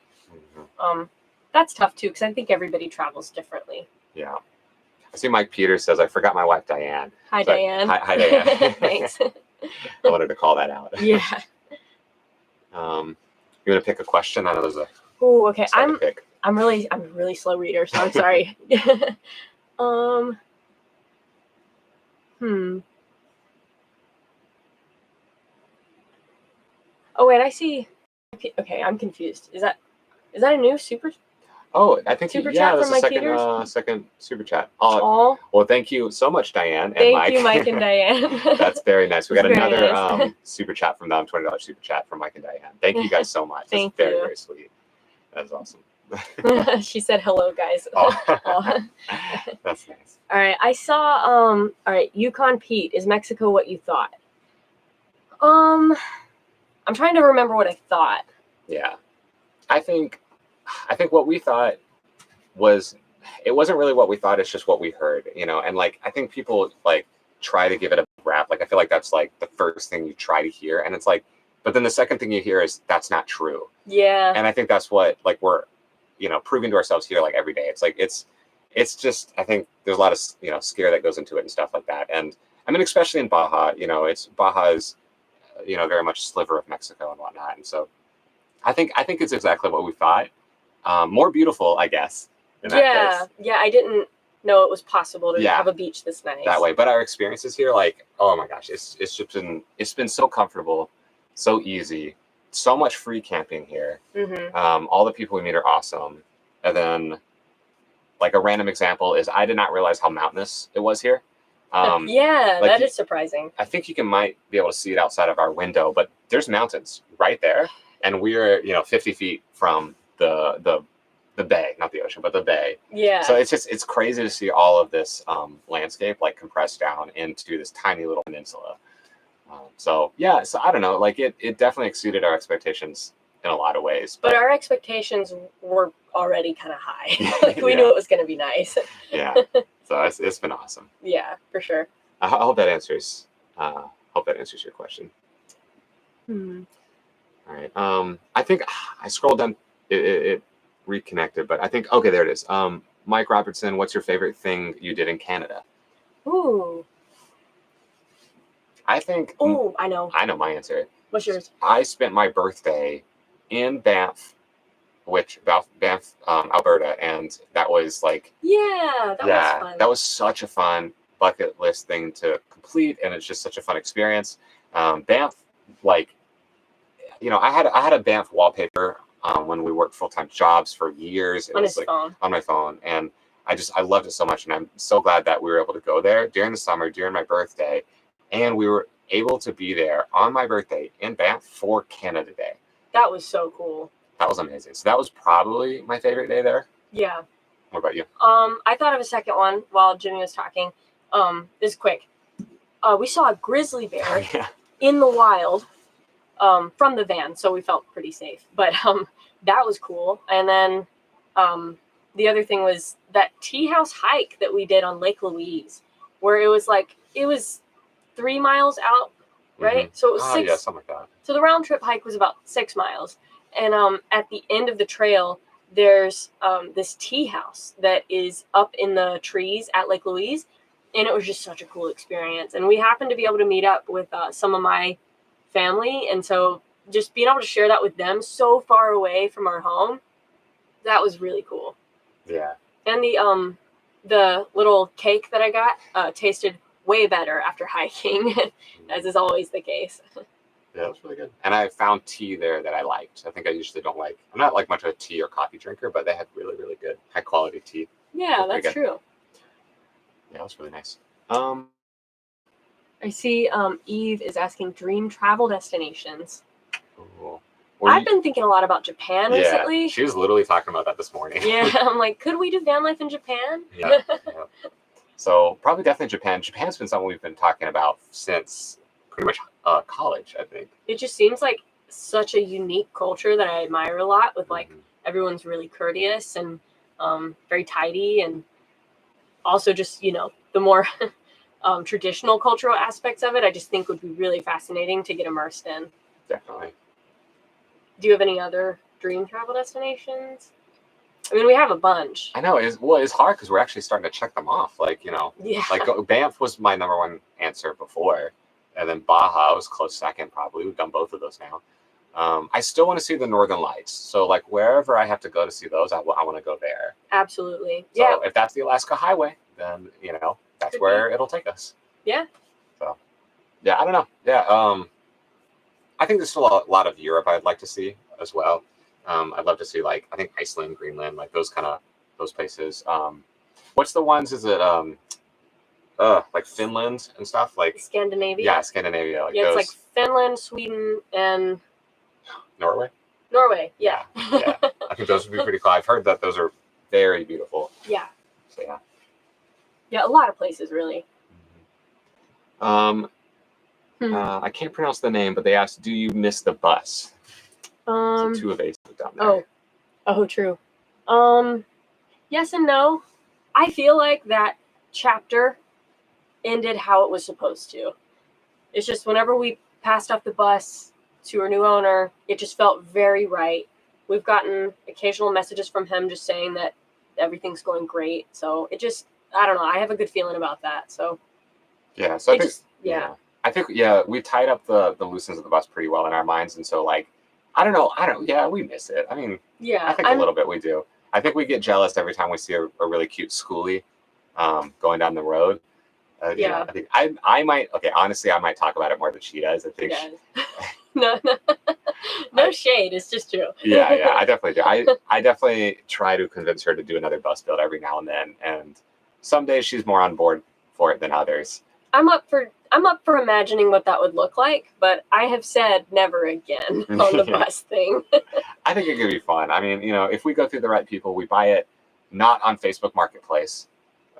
Mm-hmm. That's tough too, because I think everybody travels differently. Yeah. I see Mike Peters says, I forgot my wife, Diane. Hi, Diane. Hi, Diane. Thanks. I wanted to call that out. Yeah. You want to pick a question? I know there's a. Oh, okay. I'm a really slow reader, so I'm sorry. Oh wait, I see. Okay, I'm confused. Is that a new super? Oh, I think super chat from Mike second super chat. Well, thank you so much, Diane and Mike. Thank you, Mike and Diane. That's very nice. We got another super chat from them, $20 super chat from Mike and Diane. Thank you guys so much. That's very, very sweet. That's awesome. She said hello, guys. Oh. That's nice. All right, I saw. All right, Yukon Pete, is Mexico what you thought? I'm trying to remember what I thought. Yeah, I think what we thought was, it wasn't really what we thought. It's just what we heard, and like, I think people like try to give it a rap. Like, I feel like that's like the first thing you try to hear. And it's like, but then the second thing you hear is that's not true. Yeah. And I think that's what like we're, proving to ourselves here, like every day. It's like, it's just, I think there's a lot of, scare that goes into it and stuff like that. And I mean, especially in Baja, Baja is, very much a sliver of Mexico and whatnot. And so I think it's exactly what we thought. More beautiful, I guess. In that case. Yeah. I didn't know it was possible to have a beach this nice that way. But our experiences here, like, oh my gosh, it's been so comfortable, so easy, so much free camping here. Mm-hmm. All the people we meet are awesome. And then, like, a random example is I did not realize how mountainous it was here. That is surprising. I think you might be able to see it outside of our window, but there's mountains right there, and we're 50 feet from the the bay, not the ocean, but the bay. Yeah. So it's crazy to see all of this landscape like compressed down into this tiny little peninsula. So I don't know, like it definitely exceeded our expectations in a lot of ways. But our expectations were already kind of high. Like we knew it was going to be nice. Yeah. So it's been awesome. Yeah, for sure. I hope that answers. Hope that answers your question. Hmm. All right. I think I scrolled down. It reconnected, but I think okay, there it is. Mike Robertson, what's your favorite thing you did in Canada? Ooh. I think. Oh, I know. I know my answer. What's yours? I spent my birthday in Banff, Banff, Alberta, and that was like. Yeah, that was fun. That was such a fun bucket list thing to complete, and it's just such a fun experience. Banff, like, I had a Banff wallpaper when we worked full-time jobs for years. It on was his like phone. on my phone, and I loved it so much, and I'm so glad that we were able to go there during the summer, during my birthday, and we were able to be there on my birthday in Banff for Canada Day. That was so cool. That was amazing. So that was probably my favorite day there. Yeah. What about you? I thought of a second one while Jimmy was talking. This is quick. We saw a grizzly bear in the wild from the van, so we felt pretty safe. But that was cool. And then the other thing was that tea house hike that we did on Lake Louise, where it was 3 miles out, right? Mm-hmm. So it was 6. Yeah, something like that. So the round trip hike was about 6 miles. And at the end of the trail, there's this tea house that is up in the trees at Lake Louise. And it was just such a cool experience. And we happened to be able to meet up with some of my family. And so just being able to share that with them so far away from our home, that was really cool. Yeah. And the little cake that I got tasted way better after hiking, as is always the case. Yeah, that was really good. And I found tea there that I liked. I think I usually don't like. I'm not like much of a tea or coffee drinker, but they had really, really good, high quality tea. Yeah, that's true. Yeah, it was really nice. I see Eve is asking dream travel destinations. Cool. I've been thinking a lot about Japan recently. She was literally talking about that this morning. Yeah, I'm like, could we do van life in Japan? Yeah. So probably definitely Japan. Japan's been something we've been talking about since pretty much college, I think. It just seems like such a unique culture that I admire a lot, with like everyone's really courteous and very tidy, and also just, the more traditional cultural aspects of it, I just think would be really fascinating to get immersed in. Definitely. Do you have any other dream travel destinations? I mean, we have a bunch. I know. It's hard because we're actually starting to check them off. Like, like Banff was my number one answer before. And then Baja was close second, probably. We've done both of those now. I still want to see the Northern Lights. So, like, wherever I have to go to see those, I want to go there. Absolutely. So, if that's the Alaska Highway, then, that's where it'll take us. Yeah. So, yeah, I don't know. Yeah. I think there's still a lot of Europe I'd like to see as well. I'd love to see, like, I think Iceland, Greenland, like those places. What's the ones? Is it like Finland and stuff? Like Scandinavia? Yeah, Scandinavia. Like it's like Finland, Sweden, and Norway? Norway, yeah. Yeah. I think those would be pretty cool. I've heard that those are very beautiful. Yeah. So, yeah. Yeah, a lot of places, really. I can't pronounce the name, but they asked, do you miss the bus? So 2 of 8 down there. Oh, true. Yes and no. I feel like that chapter ended how it was supposed to. It's just whenever we passed off the bus to our new owner, it just felt very right. We've gotten occasional messages from him just saying that everything's going great. So it just, I don't know. I have a good feeling about that. So yeah. So I think we tied up the loose ends of the bus pretty well in our minds, and so like I don't know. Yeah, we miss it. I mean, I think a little bit we do. I think we get jealous every time we see a really cute schoolie going down the road. I think I might. Okay, honestly, I might talk about it more than she does. I think. No shade. It's just true. Yeah, I definitely do. I definitely try to convince her to do another bus build every now and then, and some days she's more on board for it than others. I'm up for I'm up for imagining what that would look like, but I have said never again on the bus thing. I think it could be fun. I mean, if we go through the right people, we buy it not on Facebook Marketplace.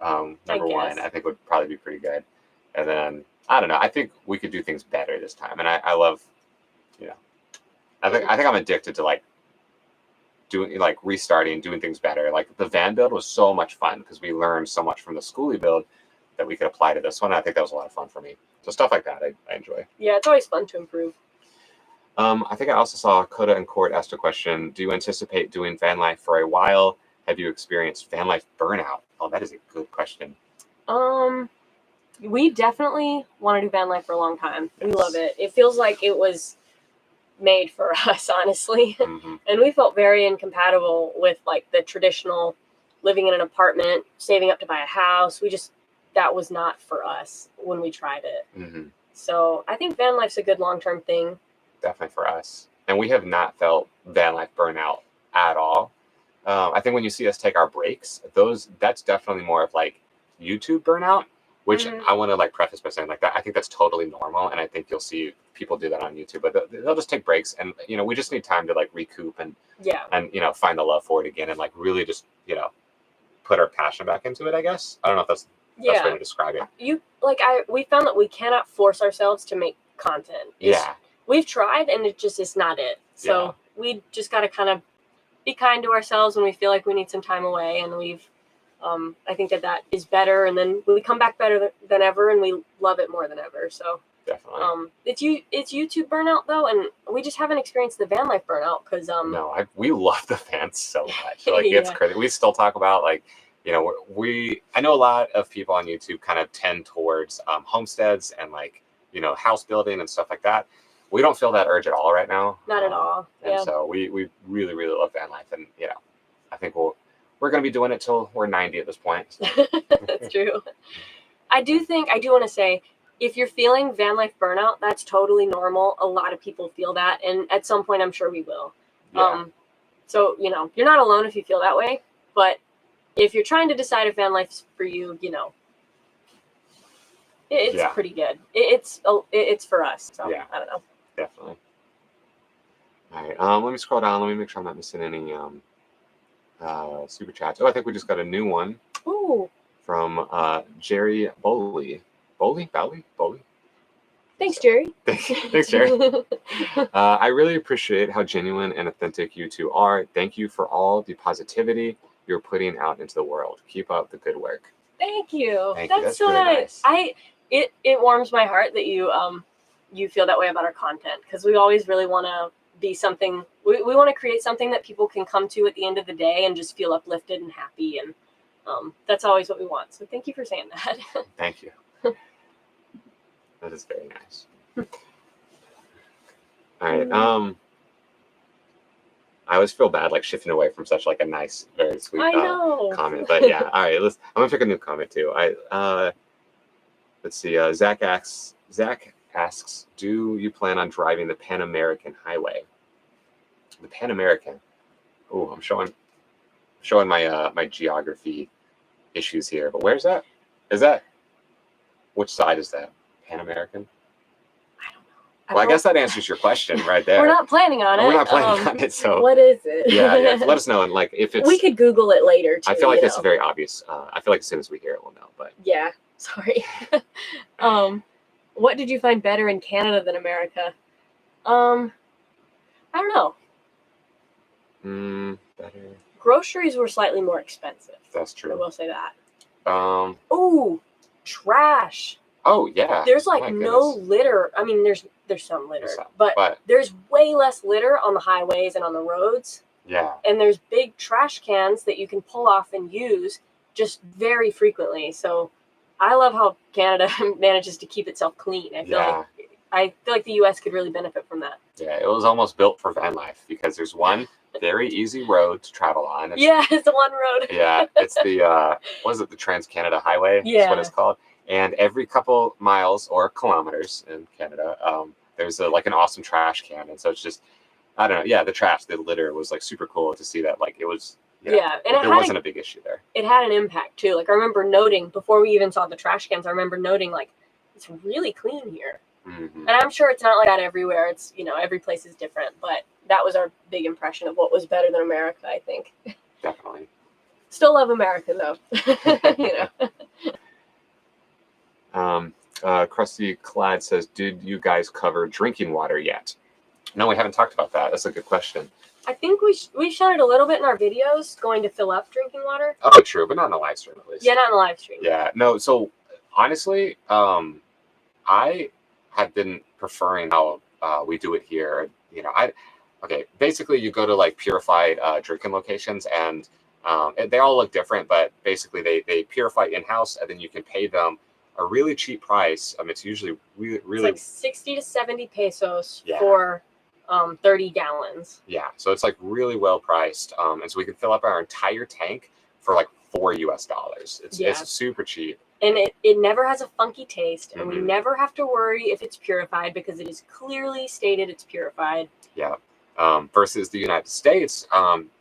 Number one, I think would probably be pretty good. And then I don't know. I think we could do things better this time. And I love, I think I'm addicted to like doing like restarting, doing things better. Like the van build was so much fun because we learned so much from the schoolie build that we could apply to this one. I think that was a lot of fun for me. So stuff like that, I enjoy. Yeah, it's always fun to improve. I think I also saw Coda and Court asked a question. Do you anticipate doing van life for a while? Have you experienced van life burnout? Oh, that is a good question. We definitely want to do van life for a long time. Yes. We love it. It feels like it was made for us, honestly. Mm-hmm. And we felt very incompatible with like the traditional living in an apartment, saving up to buy a house. That was not for us when we tried it. Mm-hmm. So I think van life's a good long-term thing. Definitely for us. And we have not felt van life burnout at all. I think when you see us take our breaks, that's definitely more of like YouTube burnout, which I want to like preface by saying like that. I think that's totally normal. And I think you'll see people do that on YouTube, but they'll just take breaks. And, we just need time to like recoup and find the love for it again and like really just, put our passion back into it, I guess. I don't know if that's the best way to describe it. We found that we cannot force ourselves to make content. We've tried and it just is not it. So we just got to kind of be kind to ourselves when we feel like we need some time away. And I think that is better. And then we come back better than ever and we love it more than ever. So definitely. It's YouTube burnout though. And we just haven't experienced the van life burnout because, no, we love the van so much. Like it's crazy. We still talk about like, I know a lot of people on YouTube kind of tend towards homesteads and like, house building and stuff like that. We don't feel that urge at all right now. Not at all. And so we really, really love van life. And, I think we're going to be doing it till we're 90 at this point. So. That's true. I do want to say, if you're feeling van life burnout, that's totally normal. A lot of people feel that. And at some point, I'm sure we will. Yeah. So, you're not alone if you feel that way. But if you're trying to decide if van life's for you, it's pretty good. It's for us. So I don't know. Definitely. All right. Let me scroll down. Let me make sure I'm not missing any super chats. Oh, I think we just got a new one. Ooh. From Jerry Bowley. Bowley? Thanks, Jerry. Thanks, Jerry. I really appreciate how genuine and authentic you two are. Thank you for all the positivity you're putting out into the world. Keep up the good work. Thank you. That's so really nice. It warms my heart that you feel that way about our content because we always really want to be something. We want to create something that people can come to at the end of the day and just feel uplifted and happy, and that's always what we want. So thank you for saying that. Thank you. That is very nice. All right. I always feel bad like shifting away from such like a nice, very sweet comment. But yeah, all right. I'm gonna pick a new comment too. Let's see. Zach asks, do you plan on driving the Pan American Highway? The Pan American. Oh, I'm showing my geography issues here. But where's that? Which side is that? Pan American? I don't know. Well, I guess that answers your question right there. We're not planning on it. We're not planning on it. So what is it? Yeah. Let us know. And like if it's, we could Google it later too. I feel like it's very obvious. I feel like as soon as we hear it, we'll know. But yeah. Sorry. What did you find better in Canada than America? I don't know. Better. Groceries were slightly more expensive. That's true. I will say that. Oh, trash. Oh yeah. There's like no litter. I mean, there's some litter, but there's way less litter on the highways and on the roads. Yeah. And there's big trash cans that you can pull off and use just very frequently. So I love how Canada manages to keep itself clean. I feel like the U.S. could really benefit from that. Yeah, it was almost built for van life because there's one very easy road to travel on. It's the one road. Yeah, it's the the Trans-Canada Highway? Yeah, that's what it's called. And every couple miles or kilometers in Canada, there's like an awesome trash can, and so it's just, I don't know. Yeah, the litter was like super cool to see that. Like it was. And there wasn't a big issue there. It had an impact too. Like I remember noting before we even saw the trash cans. I remember noting like it's really clean here. Mm-hmm. And I'm sure it's not like that everywhere. It's, every place is different, but that was our big impression of what was better than America, I think. Definitely. Still love America though. Krusty Clad says, did you guys cover drinking water yet? No, we haven't talked about that. That's a good question. I think we shown it a little bit in our videos, going to fill up drinking water. Oh, true, but not in the live stream at least. Yeah, not in the live stream. Yeah, no. So honestly, I have been preferring how we do it here. Basically, you go to like purified drinking locations, and they all look different, but basically they purify in-house, and then you can pay them a really cheap price. It's usually really It's like 60 to 70 pesos for 30 gallons. Yeah, so it's like really well priced, and so we can fill up our entire tank for like $4. It's super cheap, and it never has a funky taste, and we never have to worry if it's purified because it is clearly stated it's purified. Yeah. Versus the United States,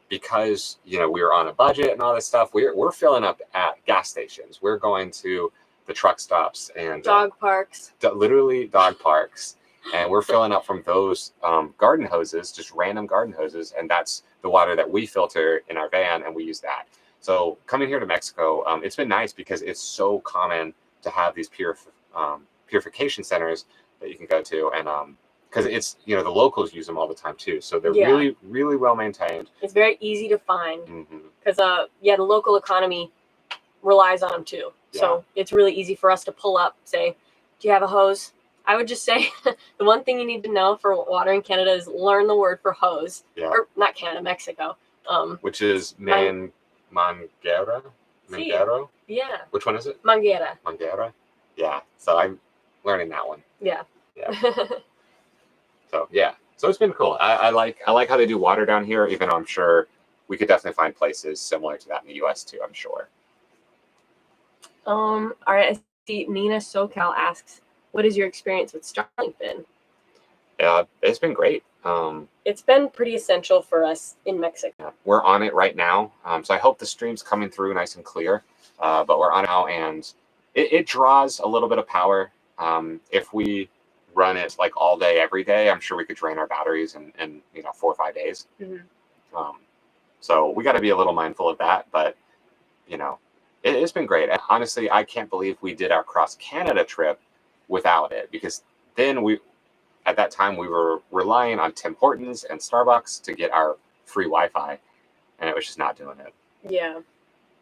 because we were on a budget and all this stuff, we're filling up at gas stations. We're going to the truck stops and dog parks, literally dog parks, and we're filling up from those garden hoses, just random garden hoses, and that's the water that we filter in our van, and we use that. So coming here to Mexico, it's been nice because it's so common to have these purification centers that you can go to, and because it's the locals use them all the time too, so they're really, really well maintained. It's very easy to find because the local economy relies on them too. So it's really easy for us to pull up, say, do you have a hose? I would just say the one thing you need to know for water in Canada is learn the word for hose. Or not Canada, Mexico. Which is manguera? Manguero? Yeah. Which one is it? Manguera. Manguera? Yeah. So I'm learning that one. Yeah. So it's been cool. I like how they do water down here, even though I'm sure we could definitely find places similar to that in the US too, I'm sure. All right, I see Nina SoCal asks, what is your experience with Starlink been? It's been great. It's been pretty essential for us in Mexico. We're on it right now, so I hope the stream's coming through nice and clear, but we're on it now, and it draws a little bit of power. If we run it like all day, every day, I'm sure we could drain our batteries in 4 or 5 days. So we got to be a little mindful of that, but it's been great. And honestly, I can't believe we did our cross Canada trip without it, because then at that time we were relying on Tim Hortons and Starbucks to get our free Wi-Fi, and it was just not doing it. Yeah.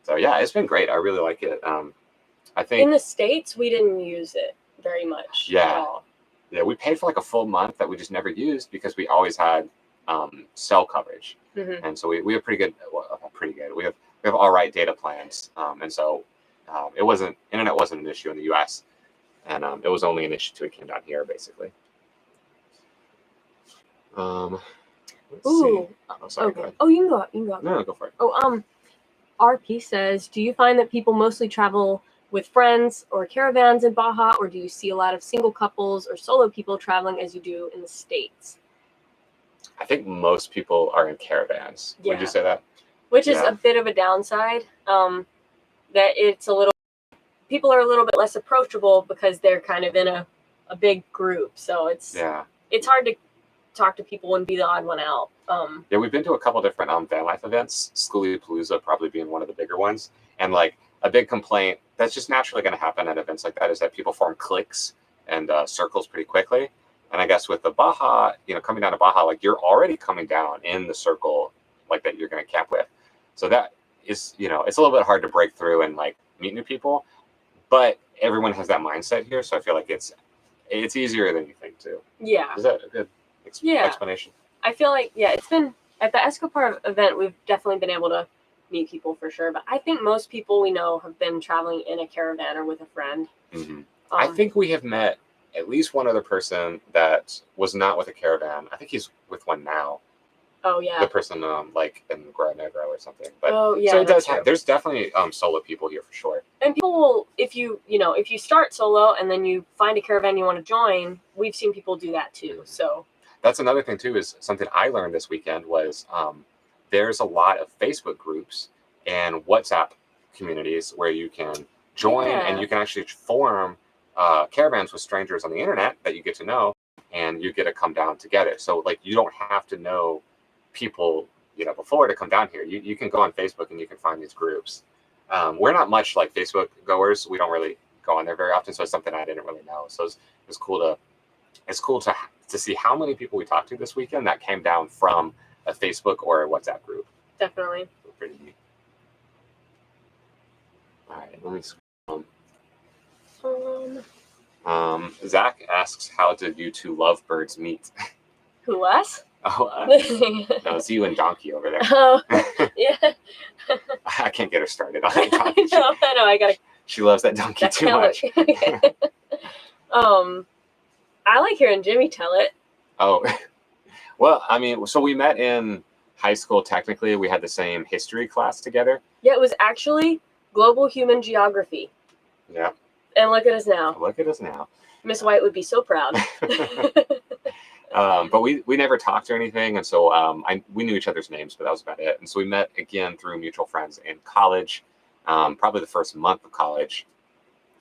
So it's been great. I really like it. I think in the States we didn't use it very much. At all. Yeah, we paid for like a full month that we just never used because we always had cell coverage, and so we have pretty good. We have all right data plans, and so internet wasn't an issue in the U.S. and it was only an issue till it came down here, basically. Let's see. Oh, sorry. Okay. Oh, you can go. No, go for it. Oh, RP says, do you find that people mostly travel with friends or caravans in Baja, or do you see a lot of single couples or solo people traveling as you do in the States? I think most people are in caravans. Would you say that? Which is a bit of a downside. That people are a little bit less approachable because they're kind of in a big group. So it's hard to talk to people and be the odd one out. We've been to a couple different van life events, Schoolypalooza probably being one of the bigger ones, and like a big complaint that's just naturally going to happen at events like that is that people form cliques and circles pretty quickly. And I guess with the Baja, coming down to Baja, like you're already coming down in the circle like that you're going to camp with. So that is, it's a little bit hard to break through and like meet new people, but everyone has that mindset here. So I feel like it's easier than you think too. Yeah. Is that a good explanation? I feel like, it's been at the Escapar event, we've definitely been able to meet people for sure. But I think most people we know have been traveling in a caravan or with a friend. I think we have met at least one other person that was not with a caravan. I think he's with one now. Oh yeah. The person like in Guerrero or something. But so it does have, there's definitely solo people here for sure. And people will, if you start solo and then you find a caravan you want to join, we've seen people do that too. So that's another thing too, is something I learned this weekend was there's a lot of Facebook groups and WhatsApp communities where you can join and you can actually form caravans with strangers on the internet that you get to know, and you get to come down together. So like you don't have to know people, before to come down here. You can go on Facebook and you can find these groups. We're not much like Facebook goers. We don't really go on there very often, so it's something I didn't really know. So it's cool to see how many people we talked to this weekend that came down from a Facebook or a WhatsApp group. Definitely. Pretty neat. All right, let me scroll. Zach asks, how did you two lovebirds meet? Who, us? Oh, no, it's you and Donkey over there. Oh, yeah. I can't get her started on that Donkey. I know. She loves that Donkey too much. I like hearing Jimmy tell it. Oh, well, I mean, so we met in high school. Technically, we had the same history class together. Yeah, it was actually global human geography. Yeah. And look at us now. Look at us now. Miss White would be so proud. But we never talked or anything, and so we knew each other's names, but that was about it. And so we met again through mutual friends in college, probably the first month of college.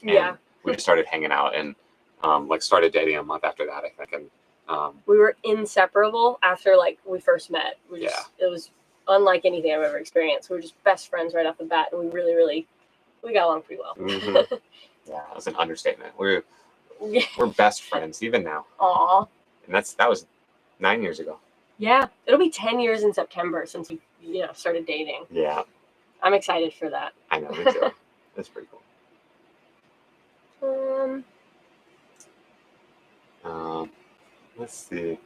And yeah. We just started hanging out and started dating a month after that, I think. And we were inseparable after we first met. It was unlike anything I've ever experienced. We were just best friends right off the bat, and we really we got along pretty well. Mm-hmm. Yeah, that was an understatement. We're best friends even now. Aw. And that was 9 years ago. Yeah, it'll be 10 years in September since we started dating. Yeah. I'm excited for that. I know, me too. That's pretty cool. Let's see.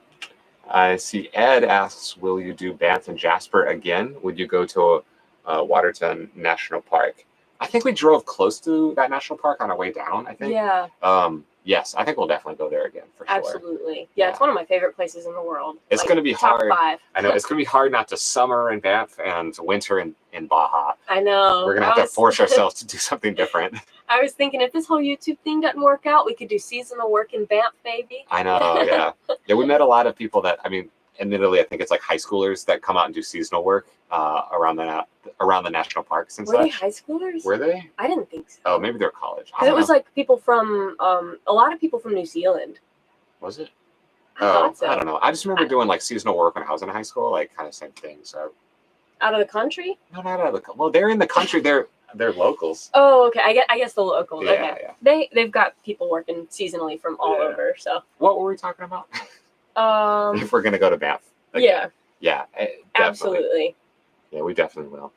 I see Ed asks, will you do Banff and Jasper again? Would you go to Waterton National Park? I think we drove close to that national park on our way down, I think. Yeah. Yes, I think we'll definitely go there again for sure. Absolutely. Yeah, it's one of my favorite places in the world. It's going to be top hard. 5. I know. It's going to be hard not to summer in Banff and winter in Baja. I know. We're going to have to force ourselves to do something different. I was thinking if this whole YouTube thing doesn't work out, we could do seasonal work in Banff, baby. I know, yeah. Yeah, we met a lot of people that, admittedly, I think it's like high schoolers that come out and do seasonal work around the national parks and such. Were they high schoolers? Were they? I didn't think so. Oh, maybe they're college. Because it was like people from, a lot of people from New Zealand. Was it? I thought so. I don't know. I just remember doing seasonal work when I was in high school, kind of same thing. So. Out of the country? No, not out of the country. Well, they're in the country. They're locals. Oh, okay. I guess the locals. Yeah, okay. Yeah. They've got people working seasonally from all over. So. What were we talking about? If we're gonna go to Banff. Yeah. Yeah. Definitely. Absolutely. Yeah, we definitely will.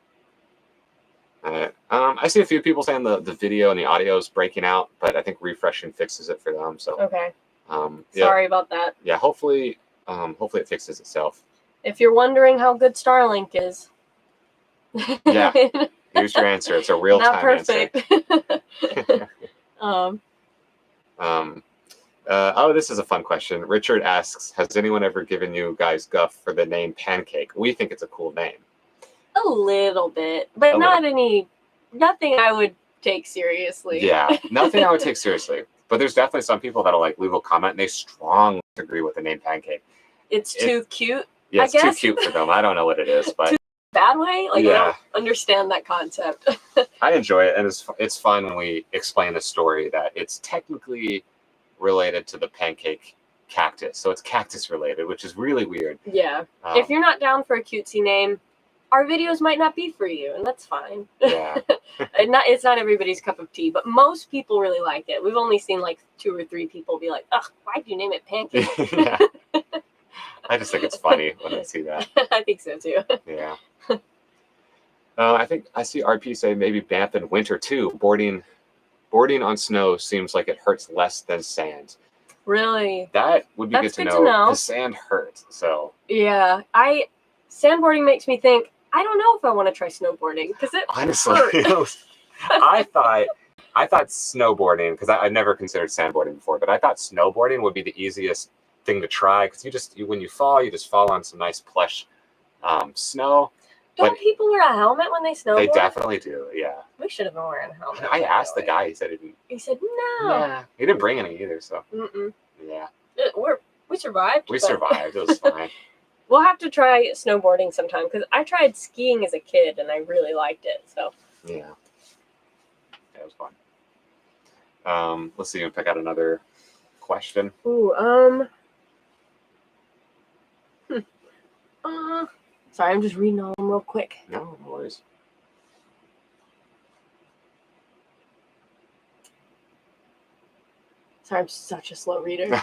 I see a few people saying the video and the audio is breaking out, but I think refreshing fixes it for them. So. Okay. Sorry about that. Yeah. Hopefully it fixes itself. If you're wondering how good Starlink is. Yeah. Here's your answer. It's a real-time answer. Not perfect. This is a fun question. Richard asks, has anyone ever given you guys guff for the name Pancake? We think it's a cool name. A little bit, but nothing I would take seriously. Yeah, nothing I would take seriously. But there's definitely some people that'll leave a comment and they strongly agree with the name Pancake. It's too cute. Yeah, it's too cute for them. I don't know what it is, but bad way. I don't understand that concept. I enjoy it, and it's fun when we explain the story that it's technically related to the pancake cactus, so it's cactus related, which is really weird. Yeah. If you're not down for a cutesy name, our videos might not be for you, and that's fine. Yeah. It's not everybody's cup of tea, but most people really like it. We've only seen 2 or 3 people be like, "Ugh, why'd you name it Pancake?" Yeah. I just think it's funny when I see that. I think so too. Yeah. I think I see RP say maybe Banff in winter too. Boarding on snow seems like it hurts less than sand. Really? That would be good to know. The sand hurts. So. Yeah, sandboarding makes me think. I don't know if I want to try snowboarding because it honestly. hurts. I thought snowboarding, because I've never considered sandboarding before, but I thought snowboarding would be the easiest thing to try because when you just fall on some nice plush snow. Don't people wear a helmet when they snowboard? They definitely do, yeah. We should have been wearing a helmet. I asked the guy, he said he didn't. He said no. Yeah, he didn't bring any either, so. Yeah. We survived. We survived, it was fine. We'll have to try snowboarding sometime because I tried skiing as a kid and I really liked it, so. Yeah. That was fun. Let's see. You can pick out another question. Ooh, sorry, I'm just reading all them real quick. No worries. Sorry, I'm such a slow reader.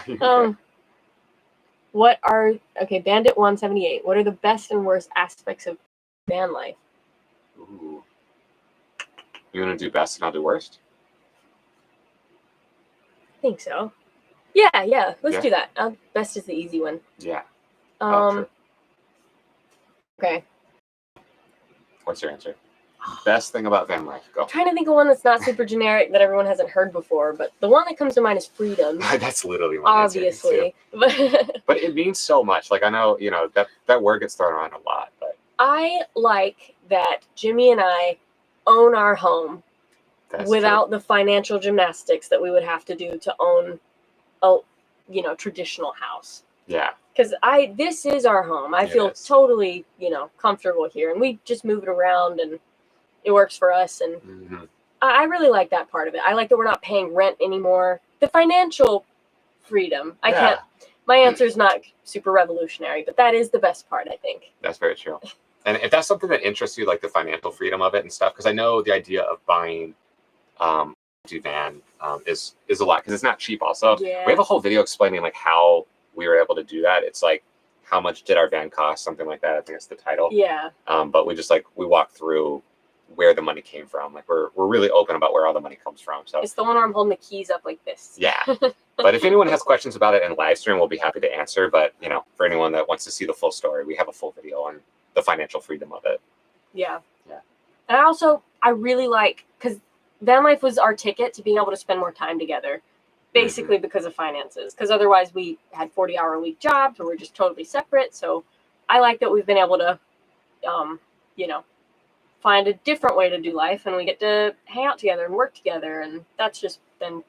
Okay. Bandit 178. What are the best and worst aspects of van life? Ooh. You want to do best and I'll do worst? I think so. Yeah. Let's Yeah. do that. Best is the easy one. Yeah. Sure. Okay. What's your answer? Best thing about van life. Go. I'm trying to think of one that's not super generic that everyone hasn't heard before, but the one that comes to mind is freedom. That's literally my answer, Obviously. but it means so much. Like I know, that word gets thrown around a lot, but I like that Jimmy and I own our home without the financial gymnastics that we would have to do to own a traditional house. Yeah. Because this is our home. I feel totally, comfortable here, and we just move it around, and it works for us. And I really like that part of it. I like that we're not paying rent anymore. The financial freedom. My answer is not super revolutionary, but that is the best part, I think. That's very true. And if that's something that interests you, like the financial freedom of it and stuff, because I know the idea of buying van is a lot, because it's not cheap also. Yeah. We have a whole video explaining like how we were able to do that. It's like, how much did our van cost? Something like that. I think it's the title. Yeah. But we walk through where the money came from. Like we're really open about where all the money comes from. So it's the one where I'm holding the keys up like this. Yeah. But if anyone has questions about it in live stream, we'll be happy to answer. But for anyone that wants to see the full story, we have a full video on the financial freedom of it. Yeah. And I really like, because van life was our ticket to being able to spend more time together, basically because of finances. Because otherwise we had 40-hour-a-week jobs, or we're just totally separate. So I like that we've been able to, find a different way to do life, and we get to hang out together and work together, and that's just been,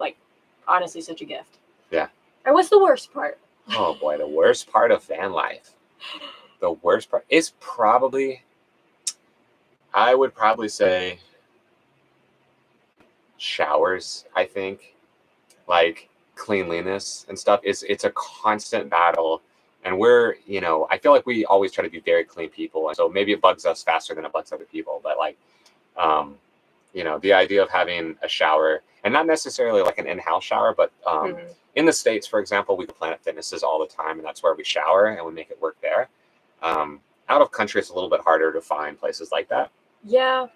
like, honestly such a gift. Yeah. And what's the worst part? Oh boy, the worst part of van life. The worst part is probably, I would probably say, showers. I think, like cleanliness and stuff, it's a constant battle. And I feel like we always try to be very clean people. And so maybe it bugs us faster than it bugs other people. But like, the idea of having a shower, and not necessarily like an in-house shower, but in the States, for example, we go to Planet Fitnesses all the time, and that's where we shower and we make it work there. Out of country, it's a little bit harder to find places like that. Yeah.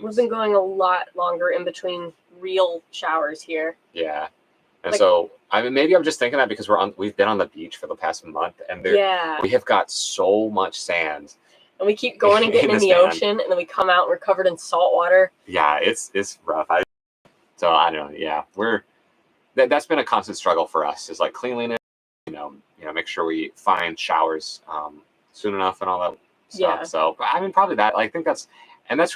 We've been going a lot longer in between real showers here. Yeah. And so, maybe I'm just thinking that because we've been on the beach for the past month, and we have got so much sand. And we keep going and getting in the ocean, and then we come out and we're covered in salt water. Yeah, it's rough. So I don't know. Yeah, that's been a constant struggle for us, is like cleanliness. Make sure we find showers soon enough and all that stuff. Yeah. So probably that. I think that's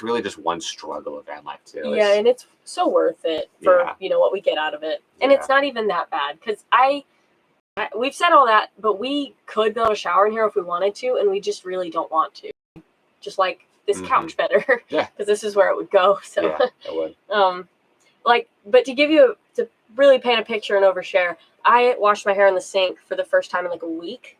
really just one struggle of van life too. Yeah, and it's so worth it for what we get out of it, and it's not even that bad, because we've said all that, but we could build a shower in here if we wanted to, and we just really don't want to. Just like this couch better, because this is where it would go. So yeah, it would. But to really paint a picture and overshare, I washed my hair in the sink for the first time in like a week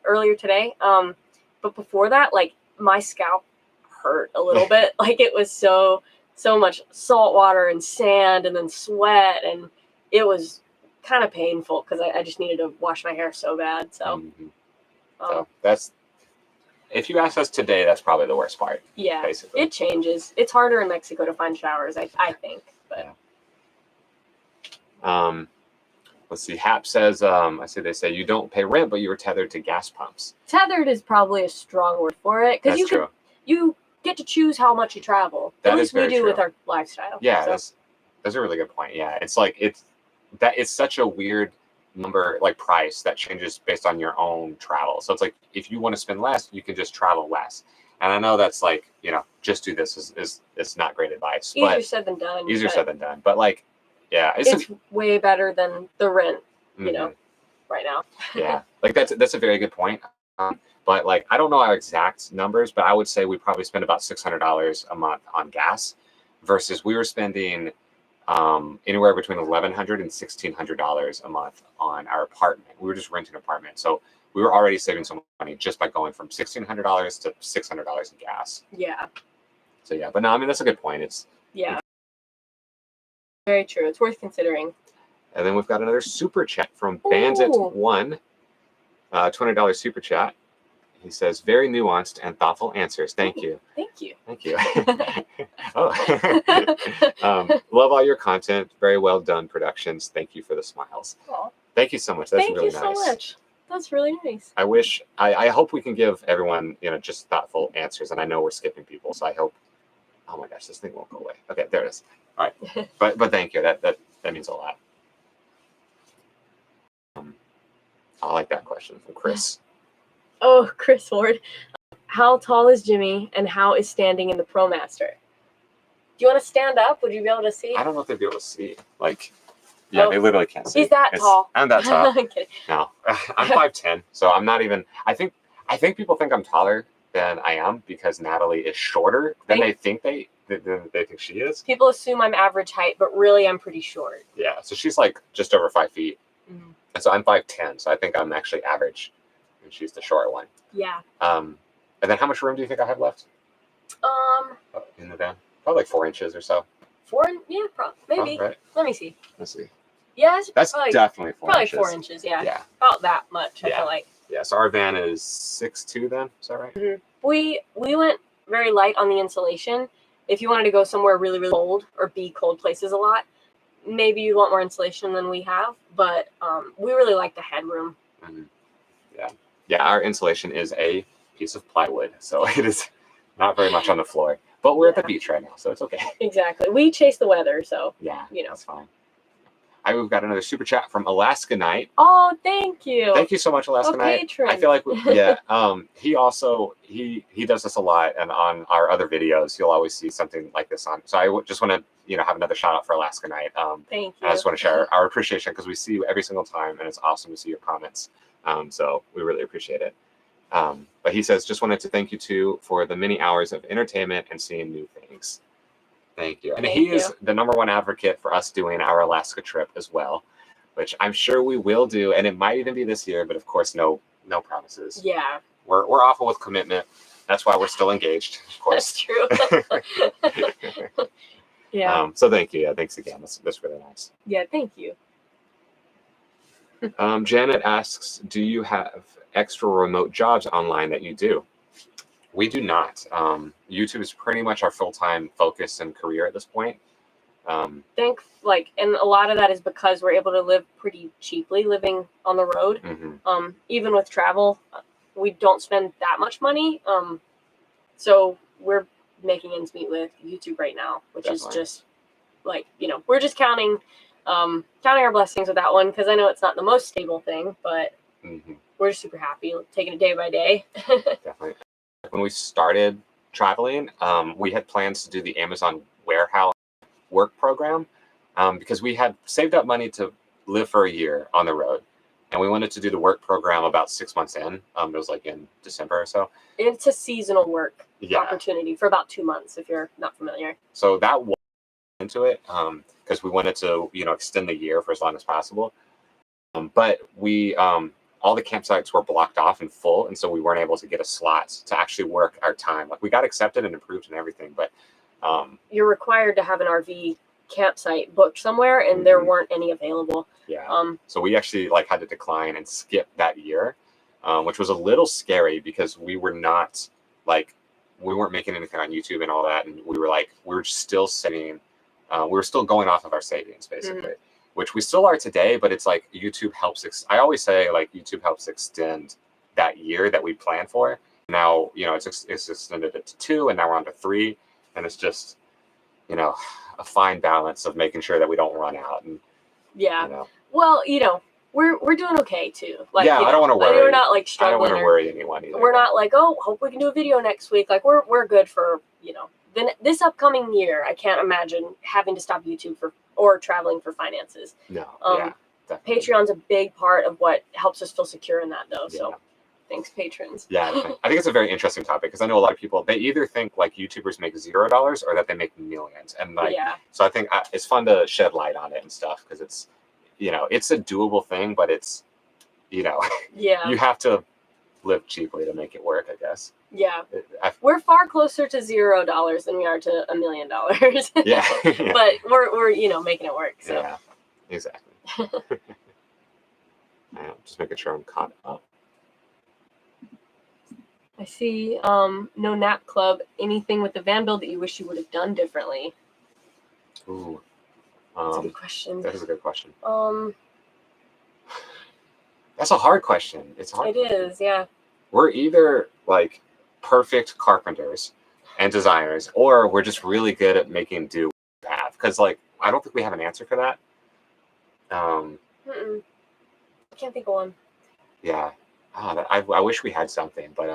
earlier today. But before that, like, my scalp hurt a little bit. Like, it was so much salt water and sand and then sweat, and it was kind of painful because I just needed to wash my hair so bad. So, so that's, if you ask us today, that's probably the worst part. Yeah, basically. It changes. It's harder in Mexico to find showers, I think. But let's see. Hap says, they say you don't pay rent, but you were tethered to gas pumps. Tethered is probably a strong word for it, because you get to choose how much you travel. At least we do with our lifestyle. Yeah, that's a really good point. Yeah, it's like it's such a weird number, like price that changes based on your own travel. So it's like, if you want to spend less, you can just travel less. And I know that's like, just do this is not great advice. Easier said than done. Said than done. But like, yeah, it's way better than the rent, right now. Yeah, like that's a very good point. But like, I don't know our exact numbers, but I would say we probably spend about $600 a month on gas, versus we were spending anywhere between $1,100 and $1,600 a month on our apartment. We were just renting an apartment, so we were already saving some money just by going from $1,600 to $600 in gas. Yeah. So yeah, but no, I mean that's a good point. It's very true. It's worth considering. And then we've got another super chat from Bandit1, $20 super chat. He says, very nuanced and thoughtful answers. Thank you. Thank you. Thank you. Love all your content. Very well done productions. Thank you for the smiles. Aww. Thank you so much. That's really nice. Thank you so much. That's really nice. I hope we can give everyone, just thoughtful answers. And I know we're skipping people, so I hope. Oh my gosh, this thing won't go away. Okay, there it is. All right, but thank you. That means a lot. I like that question from Chris. Oh, Chris Ford. How tall is Jimmy, and how is standing in the ProMaster? Do you want to stand up? Would you be able to see? I don't know if they'd be able to see. They literally can't see. He's that tall. I'm that tall. I'm kidding. No, I'm 5'10", so I'm not even. I think people think I'm taller than I am because Natalie is shorter than they think she is. People assume I'm average height, but really I'm pretty short. Yeah, so she's like just over 5 feet. Mm-hmm. And so I'm 5'10", so I think I'm actually average, and she's the short one. Yeah. And then how much room do you think I have left? In the van, probably like 4 inches or so. 4? Yeah, maybe. Right. Let me see. Let's see. Yeah, that's definitely 4 inches. Probably 4 inches. Yeah. Yeah. About that much. I feel like. Yeah. So our van is 6'2" then. Is that right? Mm-hmm. We went very light on the insulation. If you wanted to go somewhere really, really cold or be cold places a lot, maybe you want more insulation than we have. But we really like the headroom. Mm-hmm. Yeah. Yeah. Our insulation is a piece of plywood, so it is not very much on the floor. But we're at the beach right now, so it's okay. Exactly. We chase the weather, so yeah, that's fine. We've got another super chat from Alaska Knight. Oh, thank you. Thank you so much, Alaska Knight. Patron. I feel like he also he does this a lot, and on our other videos, you'll always see something like this on. So I just want to have another shout out for Alaska Knight. Thank you. I just want to share our appreciation because we see you every single time, and it's awesome to see your comments. So we really appreciate it. But he says, just wanted to thank you too for the many hours of entertainment and seeing new things. Thank you. And he is the #1 advocate for us doing our Alaska trip as well, which I'm sure we will do. And it might even be this year, but of course, no promises. Yeah. We're awful with commitment. That's why we're still engaged, of course. That's true. Yeah. So thank you. Yeah. Thanks again. That's really nice. Yeah. Thank you. Janet asks, do you have extra remote jobs online that you do? We do not. YouTube is pretty much our full-time focus and career at this point. And a lot of that is because we're able to live pretty cheaply living on the road. Mm-hmm. Even with travel, we don't spend that much money. So we're making ends meet with YouTube right now, which is just we're just counting our blessings with that one, because I know it's not the most stable thing, but we're just super happy taking it day by day. Definitely. When we started traveling, we had plans to do the Amazon warehouse work program because we had saved up money to live for a year on the road. And we wanted to do the work program about 6 months in. It was like in December or so. It's a seasonal work opportunity for about 2 months, if you're not familiar. So that was into it because we wanted to, extend the year for as long as possible. But we... all the campsites were blocked off and full, and so we weren't able to get a slot to actually work our time. Like, we got accepted and approved and everything, but you're required to have an RV campsite booked somewhere, and there weren't any available. Yeah. So we actually had to decline and skip that year, which was a little scary because we were not we weren't making anything on YouTube and all that, and we were still saving. We were still going off of our savings basically. Which we still are today, but it's YouTube helps. I always say YouTube helps extend that year that we planned for. Now, it's extended it to 2, and now we're on to 3, and it's just, a fine balance of making sure that we don't run out. And well, we're doing okay too. I don't want to worry. We're not struggling. I don't want to worry anyone either. We're not hope we can do a video next week. We're good for Then this upcoming year. I can't imagine having to stop YouTube or traveling for finances. No. Patreon's a big part of what helps us feel secure in that, though. So Thanks, patrons. Yeah, I think it's a very interesting topic because I know a lot of people, they either think like YouTubers make $0 or that they make millions. And like, so I think it's fun to shed light on it and stuff because it's, it's a doable thing, but it's, you have to live cheaply to make it work, I guess. Yeah. We're far closer to $0 than we are to $1 million. Yeah. But we're making it work. So. Yeah, exactly. Just making sure I'm caught up. I see. No nap club. Anything with the van build that you wish you would have done differently? Ooh. That's a good question. That is a good question. That's a hard question. It's hard. It is, yeah. We're either like perfect carpenters and designers, or we're just really good at making do what we have. Because like I don't think we have an answer for that. I can't think of one. Yeah. I wish we had something, but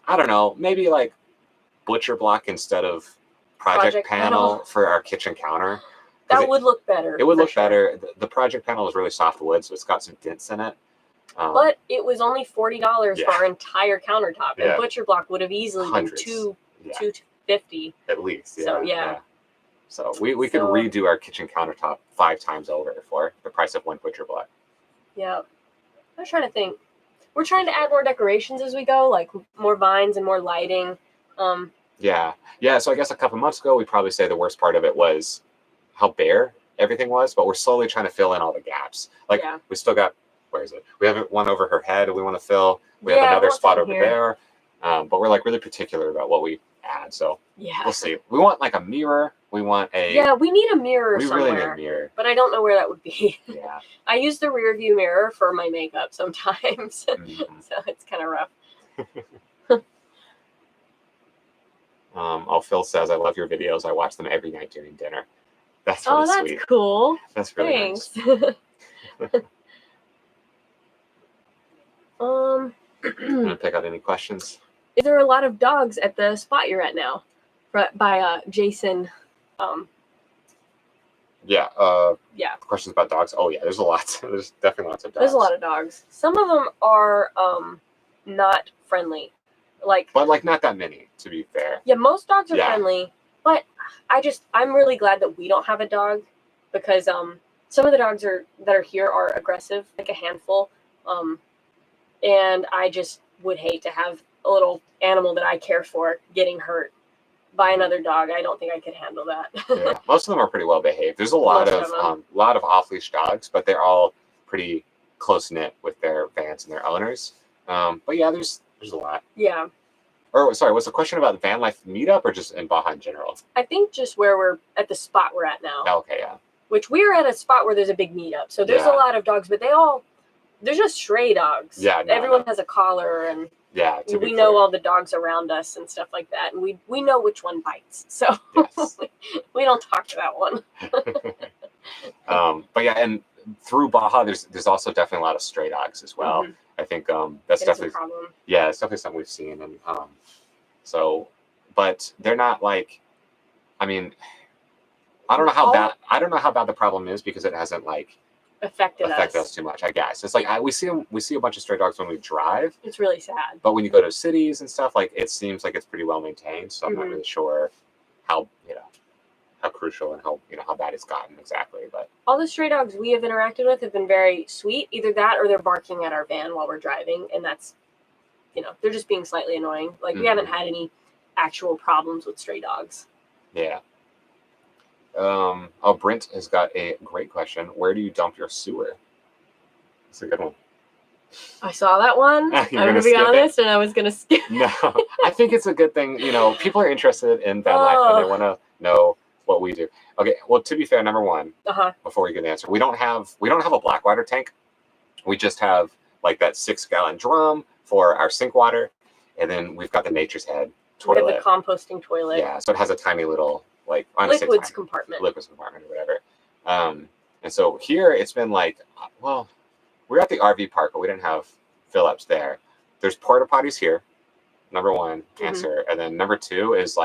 I don't know. Maybe like butcher block instead of project panel for our kitchen counter. That would look better. It would look better. The project panel is really soft wood, so it's got some dents in it. But it was only $40 for our entire countertop, and butcher block would have easily been $250 at least. Yeah, so yeah. So we could redo our kitchen countertop 5 times over for the price of one butcher block. Yeah, I was trying to think. We're trying to add more decorations as we go, like more vines and more lighting. Yeah. So I guess a couple months ago, we'd probably say the worst part of it was how bare everything was, but we're slowly trying to fill in all the gaps. Like we still got, where is it? We have one over her head we want to fill. We have another spot over there. But we're like really particular about what we add. So we'll see. We want like a mirror. We want we need a mirror somewhere. We really need a mirror. But I don't know where that would be. Yeah. I use the rear view mirror for my makeup sometimes. So it's kind of rough. Phil says, I love your videos. I watch them every night during dinner. That's really sweet. That's cool. That's really nice. Gonna pick out any questions? Is there a lot of dogs at the spot you're at now? By Jason. Questions about dogs. Oh yeah, there's a lot. There's definitely lots of dogs. There's a lot of dogs. Some of them are not friendly. But not that many, to be fair. Yeah, most dogs are friendly, but I'm really glad that we don't have a dog because some of the dogs that are here are aggressive, like a handful. And I just would hate to have a little animal that I care for getting hurt by another dog. I don't think I could handle that. Yeah, most of them are pretty well behaved. There's a lot of off leash dogs, but they're all pretty close knit with their vans and their owners. But yeah, there's a lot. Yeah. Or sorry, was the question about the van life meetup or just in Baja in general? I think just where we're at the spot we're at now. Okay, yeah. Which we're at a spot where there's a big meetup, so there's a lot of dogs, but they're just stray dogs. Yeah, everyone has a collar, and we know all the dogs around us and stuff like that, and we know which one bites, so we don't talk to that one. But yeah, and through Baja, there's also definitely a lot of stray dogs as well. Mm-hmm. I think that's definitely a problem. Yeah, it's definitely something we've seen, and but they're not like, I mean, I don't know how bad the problem is because it hasn't affected us too much, I guess. It's we see a bunch of stray dogs when we drive. It's really sad. But when you go to cities and stuff, it seems like it's pretty well maintained. So I'm not really sure how crucial and how bad it's gotten exactly. But all the stray dogs we have interacted with have been very sweet. Either that or they're barking at our van while we're driving, and that's they're just being slightly annoying. We haven't had any actual problems with stray dogs. Yeah. Brent has got a great question. Where do you dump your sewer? That's a good one. I saw that one. I'm going to be honest, and I was going to skip. No, I think it's a good thing. People are interested in van life, and they want to know what we do. Okay, well, to be fair, number one, before we get the answer, we don't have a black water tank. We just have that 6-gallon drum for our sink water, and then we've got the Nature's Head toilet. We have the composting toilet. Yeah, so it has a tiny little liquids compartment or whatever. And so here it's been we're at the RV park, but we didn't have fill-ups there. There's porta potties here, number one answer, and then number two is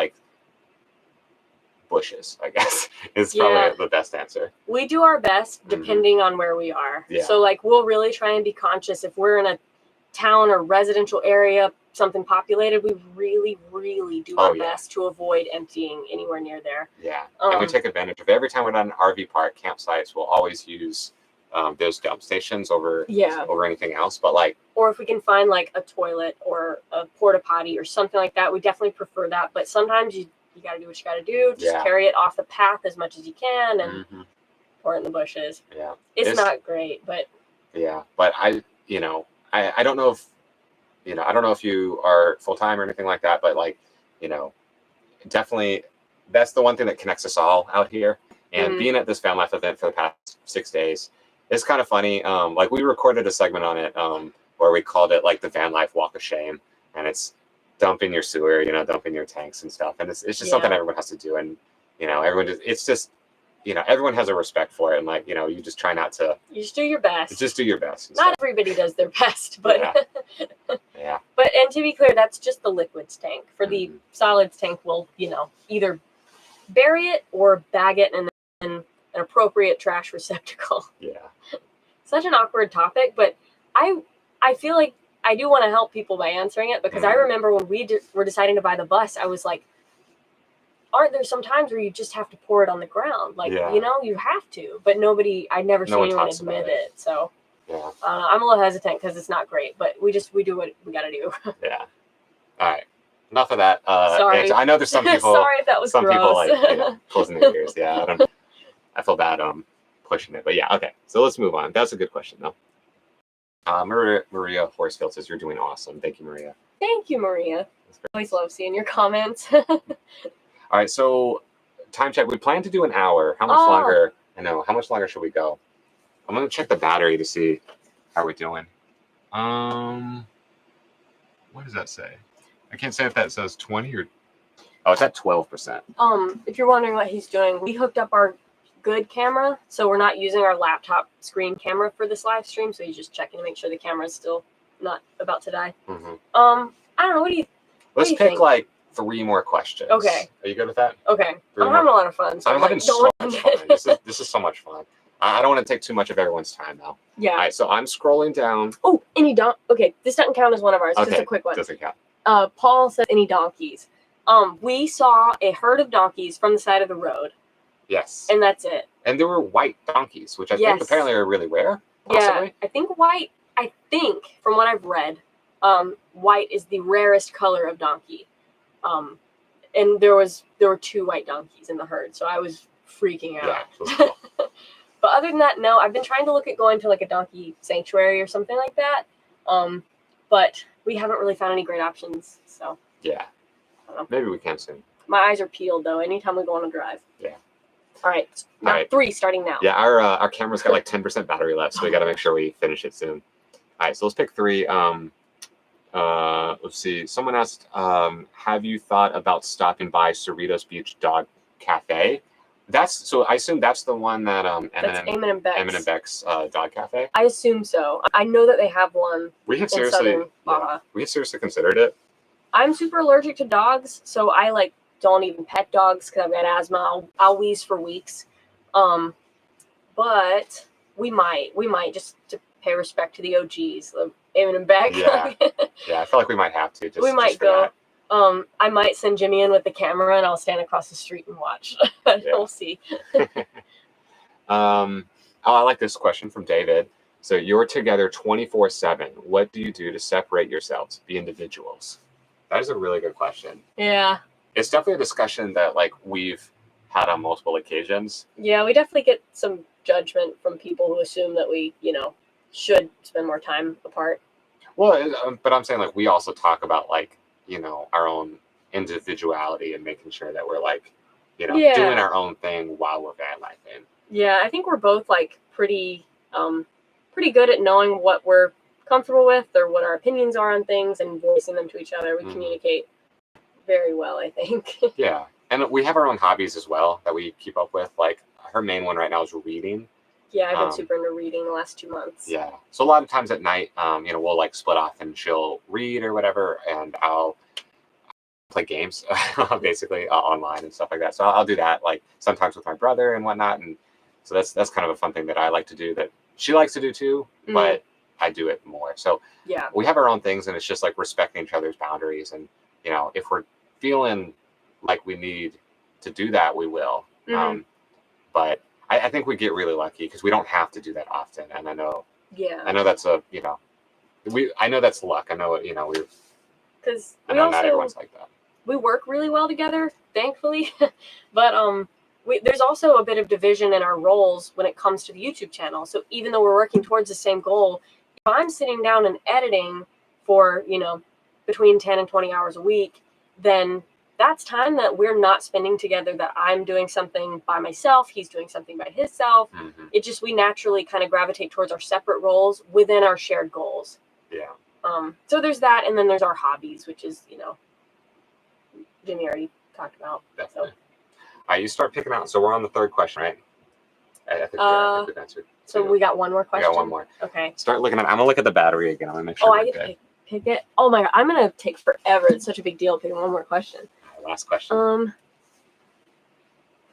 bushes, I guess, is probably the best answer. We do our best depending on where we are. Yeah. So we'll really try and be conscious if we're in town or residential area, something populated, we really, really do our best to avoid emptying anywhere near there. Yeah, and we take advantage of every time we're at an RV park, campsites, we'll always use those dump stations over anything else. But like, or if we can find like a toilet or a porta potty or something like that, we definitely prefer that. But sometimes you got to do what you got to do. Just carry it off the path as much as you can and pour it in the bushes. Yeah, it's not great, but but I don't know if I don't know if you are full time or anything like that, but like, definitely that's the one thing that connects us all out here. And being at this Van Life event for the past 6 days, it's kind of funny. Like we recorded a segment on it where we called it like the Van Life Walk of Shame, and it's dumping your sewer, dumping your tanks and stuff. And it's just something everyone has to do. And, everyone everyone has a respect for it. And like, you just try not to. You just do your best. Just do your best. Not everybody does their best, but. Yeah. But, and to be clear, that's just the liquids tank. For the solids tank, we'll, either bury it or bag it in an appropriate trash receptacle. Yeah. Such an awkward topic, but I feel like I do want to help people by answering it, because I remember when we were deciding to buy the bus, I was like, aren't there some times where you just have to pour it on the ground? Like, you have to, but I'd never seen anyone admit it. So I'm a little hesitant because it's not great, but we do what we got to do. Yeah. All right. Enough of that. Sorry. I know there's some people. Sorry if that was some gross. People like closing their ears. Yeah. I feel bad pushing it, but yeah. Okay. So let's move on. That's a good question though. Maria Horsfield says you're doing awesome. Thank you, Maria. Thank you, Maria. Always love seeing your comments. All right. So time check. We plan to do an hour. How much longer? I know. How much longer should we go? I'm gonna check the battery to see how we're doing. What does that say? I can't say if that says 20 or. Oh, it's at 12%. If you're wondering what he's doing, we hooked up our good camera, so we're not using our laptop screen camera for this live stream. So he's just checking to make sure the camera's still not about to die. I don't know. What do you? Let's pick like 3 more questions. Okay. Are you good with that? Okay. I'm having a lot of fun. So I'm having so much fun. This is so much fun. I don't want to take too much of everyone's time now. Yeah. All right. So I'm scrolling down. Oh, okay, this doesn't count as one of ours. Okay. Just a quick one. Doesn't count. Paul said any donkeys. We saw a herd of donkeys from the side of the road. Yes. And that's it. And there were white donkeys, which I think apparently are really rare. Possibly. Yeah, I think from what I've read, white is the rarest color of donkey. And there were 2 white donkeys in the herd, so I was freaking out. Yeah, cool. But other than that, no, I've been trying to look at going to like a donkey sanctuary or something like that. But we haven't really found any great options, so. Yeah. Maybe we can soon. My eyes are peeled though, anytime we go on a drive. Yeah. All right. Now, 3 starting now. Yeah, our camera's got like 10% battery left, so we got to make sure we finish it soon. All right, so let's pick 3. Let's see. Someone asked, have you thought about stopping by Cerritos Beach Dog Cafe? So I assume that's the one that Eamon and Beck's dog cafe. I assume so. I know that they have one. We had seriously considered it. I'm super allergic to dogs, so I don't even pet dogs because I've got asthma. I'll wheeze for weeks. But we might just to pay respect to the OGs, Eamon and Beck. Yeah. Yeah, I feel like we might have to. We might go. I might send Jimmy in with the camera and I'll stand across the street and watch. We'll see. I like this question from David. So you're together 24/7. What do you do to separate yourselves, be individuals? That is a really good question. Yeah. It's definitely a discussion that we've had on multiple occasions. Yeah, we definitely get some judgment from people who assume that we, should spend more time apart. Well, but I'm saying we also talk about our own individuality and making sure that we're doing our own thing while we're van lifing. Yeah, I think we're both pretty good at knowing what we're comfortable with or what our opinions are on things and voicing them to each other. We communicate very well, I think. Yeah, and we have our own hobbies as well that we keep up with. Her main one right now is reading. Yeah, I've been super into reading the last 2 months. Yeah, so a lot of times at night, we'll split off and she'll read or whatever, and I'll play games, basically online and stuff like that. So I'll do that sometimes with my brother and whatnot, and so that's kind of a fun thing that I like to do that she likes to do too. But I do it more. So Yeah. we have our own things, and it's just like respecting each other's boundaries. And if we're feeling like we need to do that, we will. But I think we get really lucky because we don't have to do that often. And I know that's I know that's luck. I know because not everyone's like that. We work really well together, thankfully. But there's also a bit of division in our roles when it comes to the YouTube channel. So even though we're working towards the same goal, if I'm sitting down and editing for, between 10 and 20 hours a week, then that's time that we're not spending together, that I'm doing something by myself, he's doing something by himself. We naturally kind of gravitate towards our separate roles within our shared goals. Yeah. So there's that, and then there's our hobbies, which is, Jimmy already talked about. Definitely. So. All right, you start picking out. So we're on the third question, right? I think we've answered. So we got one more question? We got one more. Okay. Start looking at I'm going to look at the battery again. I'm going to make sure I get to pick it? Oh my God, I'm going to take forever. It's such a big deal picking one more question. Last question.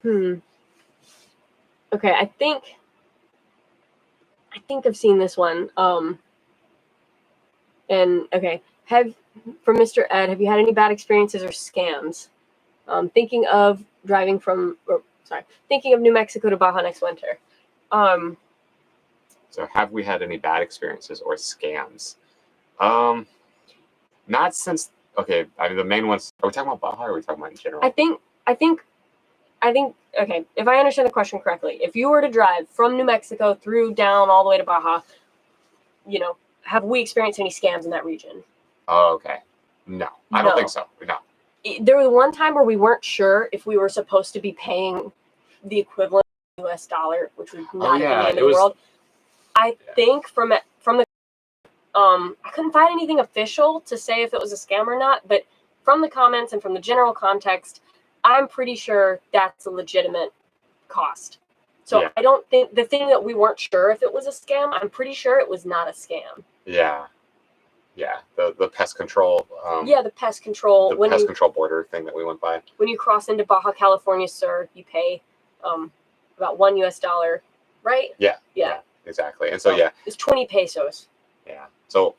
Okay, I think I've seen this one. And okay, from Mr. Ed, have you had any bad experiences or scams? Thinking of New Mexico to Baja next winter. So have we had any bad experiences or scams? Not since. Okay, I mean the main ones. Are we talking about Baja or are we talking about in general? I think. Okay, if I understand the question correctly, if you were to drive from New Mexico through down all the way to Baja, have we experienced any scams in that region? Oh, okay. No, I don't think so. No. There was one time where we weren't sure if we were supposed to be paying the equivalent of US dollar, which would not be the end of the world. I think from the I couldn't find anything official to say if it was a scam or not, but from the comments and from the general context, I'm pretty sure that's a legitimate cost. So I don't think the thing that we weren't sure if it was a scam, I'm pretty sure it was not a scam. Yeah. Yeah, the pest control. The pest control. The pest control border thing that we went by. When you cross into Baja California, sir, you pay about $1 US, right? Yeah, exactly. And so it's 20 pesos. Yeah. So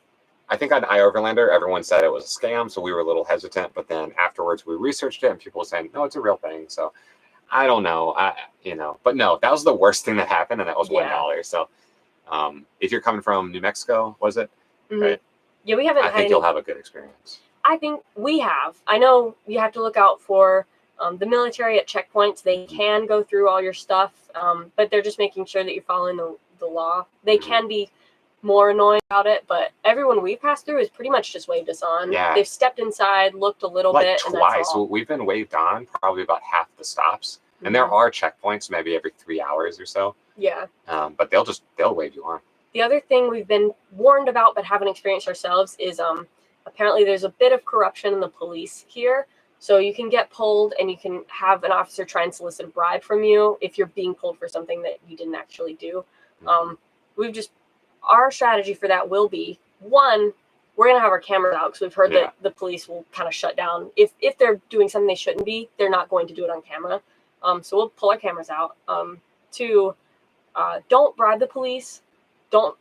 I think on iOverlander, everyone said it was a scam, so we were a little hesitant. But then afterwards, we researched it, and people were saying, "No, it's a real thing." So I don't know, but no, that was the worst thing that happened, and that was $1. So if you're coming from New Mexico, was it? Right. Yeah, we haven't. I think you'll have a good experience. I think we have. I know you have to look out for the military at checkpoints. They can go through all your stuff, but they're just making sure that you're following the law. They can be more annoying about it, but everyone we passed through has pretty much just waved us on. Yeah. They've stepped inside, looked a little bit, twice. And that's all. We've been waved on probably about half the stops, and there are checkpoints maybe every 3 hours or so. Yeah. But they'll wave you on. The other thing we've been warned about but haven't experienced ourselves is apparently there's a bit of corruption in the police here. So you can get pulled and you can have an officer try and solicit a bribe from you if you're being pulled for something that you didn't actually do. Our strategy for that will be, one, we're going to have our cameras out because we've heard that the police will kind of shut down. If they're doing something they shouldn't be, they're not going to do it on camera. So we'll pull our cameras out. Two, don't bribe the police. Don't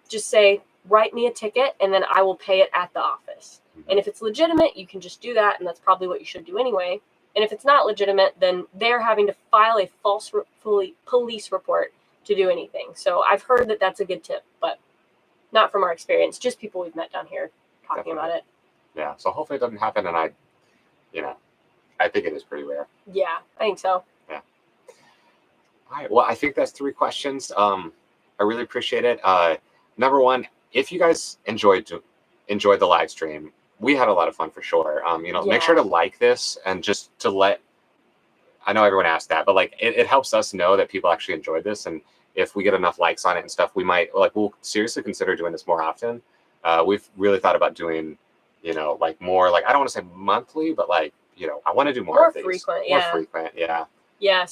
just say, write me a ticket and then I will pay it at the office. And if it's legitimate, you can just do that, and that's probably what you should do anyway. And if it's not legitimate, then they're having to file a false police report to do anything. So I've heard that that's a good tip, but not from our experience, just people we've met down here talking about it. Yeah, so hopefully it doesn't happen, and I think it is pretty rare. Yeah, I think so. Yeah. All right, well, I think that's 3 questions. I really appreciate it. Number one, if you guys enjoyed the live stream, we had a lot of fun for sure. Make sure to like this, and just to I know everyone asked that, but it helps us know that people actually enjoyed this. And if we get enough likes on it and stuff, we'll seriously consider doing this more often. We've really thought about doing, more, I don't want to say monthly, but I want to do more of these. Frequent, more frequent. Yeah. Yeah.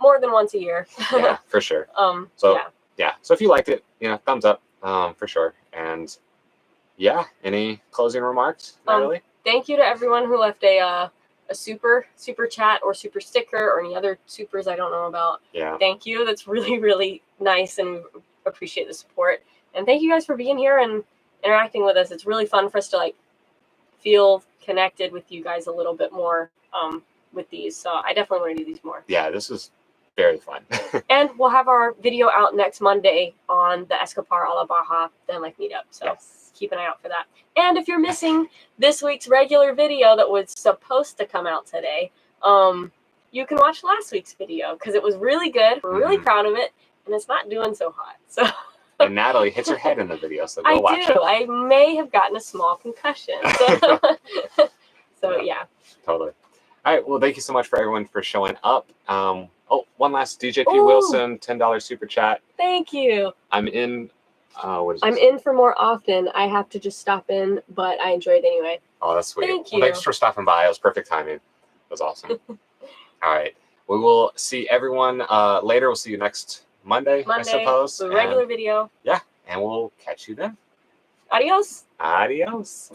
More than once a year. Yeah, for sure. So if you liked it, thumbs up, for sure. And yeah, any closing remarks, Natalie? Thank you to everyone who left a super chat or super sticker or any other supers I don't know about. Yeah. Thank you. That's really, really nice, and we appreciate the support. And thank you guys for being here and interacting with us. It's really fun for us to like feel connected with you guys a little bit more with these. So I definitely want to do these more. Yeah, this is very fun. And we'll have our video out next Monday on the Escapar a la Baja Van Life meetup. So Yes. keep an eye out for that. And if you're missing this week's regular video that was supposed to come out today, you can watch last week's video because it was really good. We're really proud of it, and it's not doing so hot. So. And Natalie hits her head in the video, so go watch it. I may have gotten a small concussion. So yeah. Totally. All right. Well, thank you so much for everyone for showing up. One last DJP Wilson $10 super chat. Thank you. I'm in. What is I'm this? in for more often. I have to just stop in, but I enjoyed it anyway. Oh, that's sweet. Thank Well, you. thanks for stopping by. It was perfect timing. It was awesome. All right. We will see everyone later. We'll see you next Monday, I suppose. The regular video. Yeah. And we'll catch you then. Adios. Adios.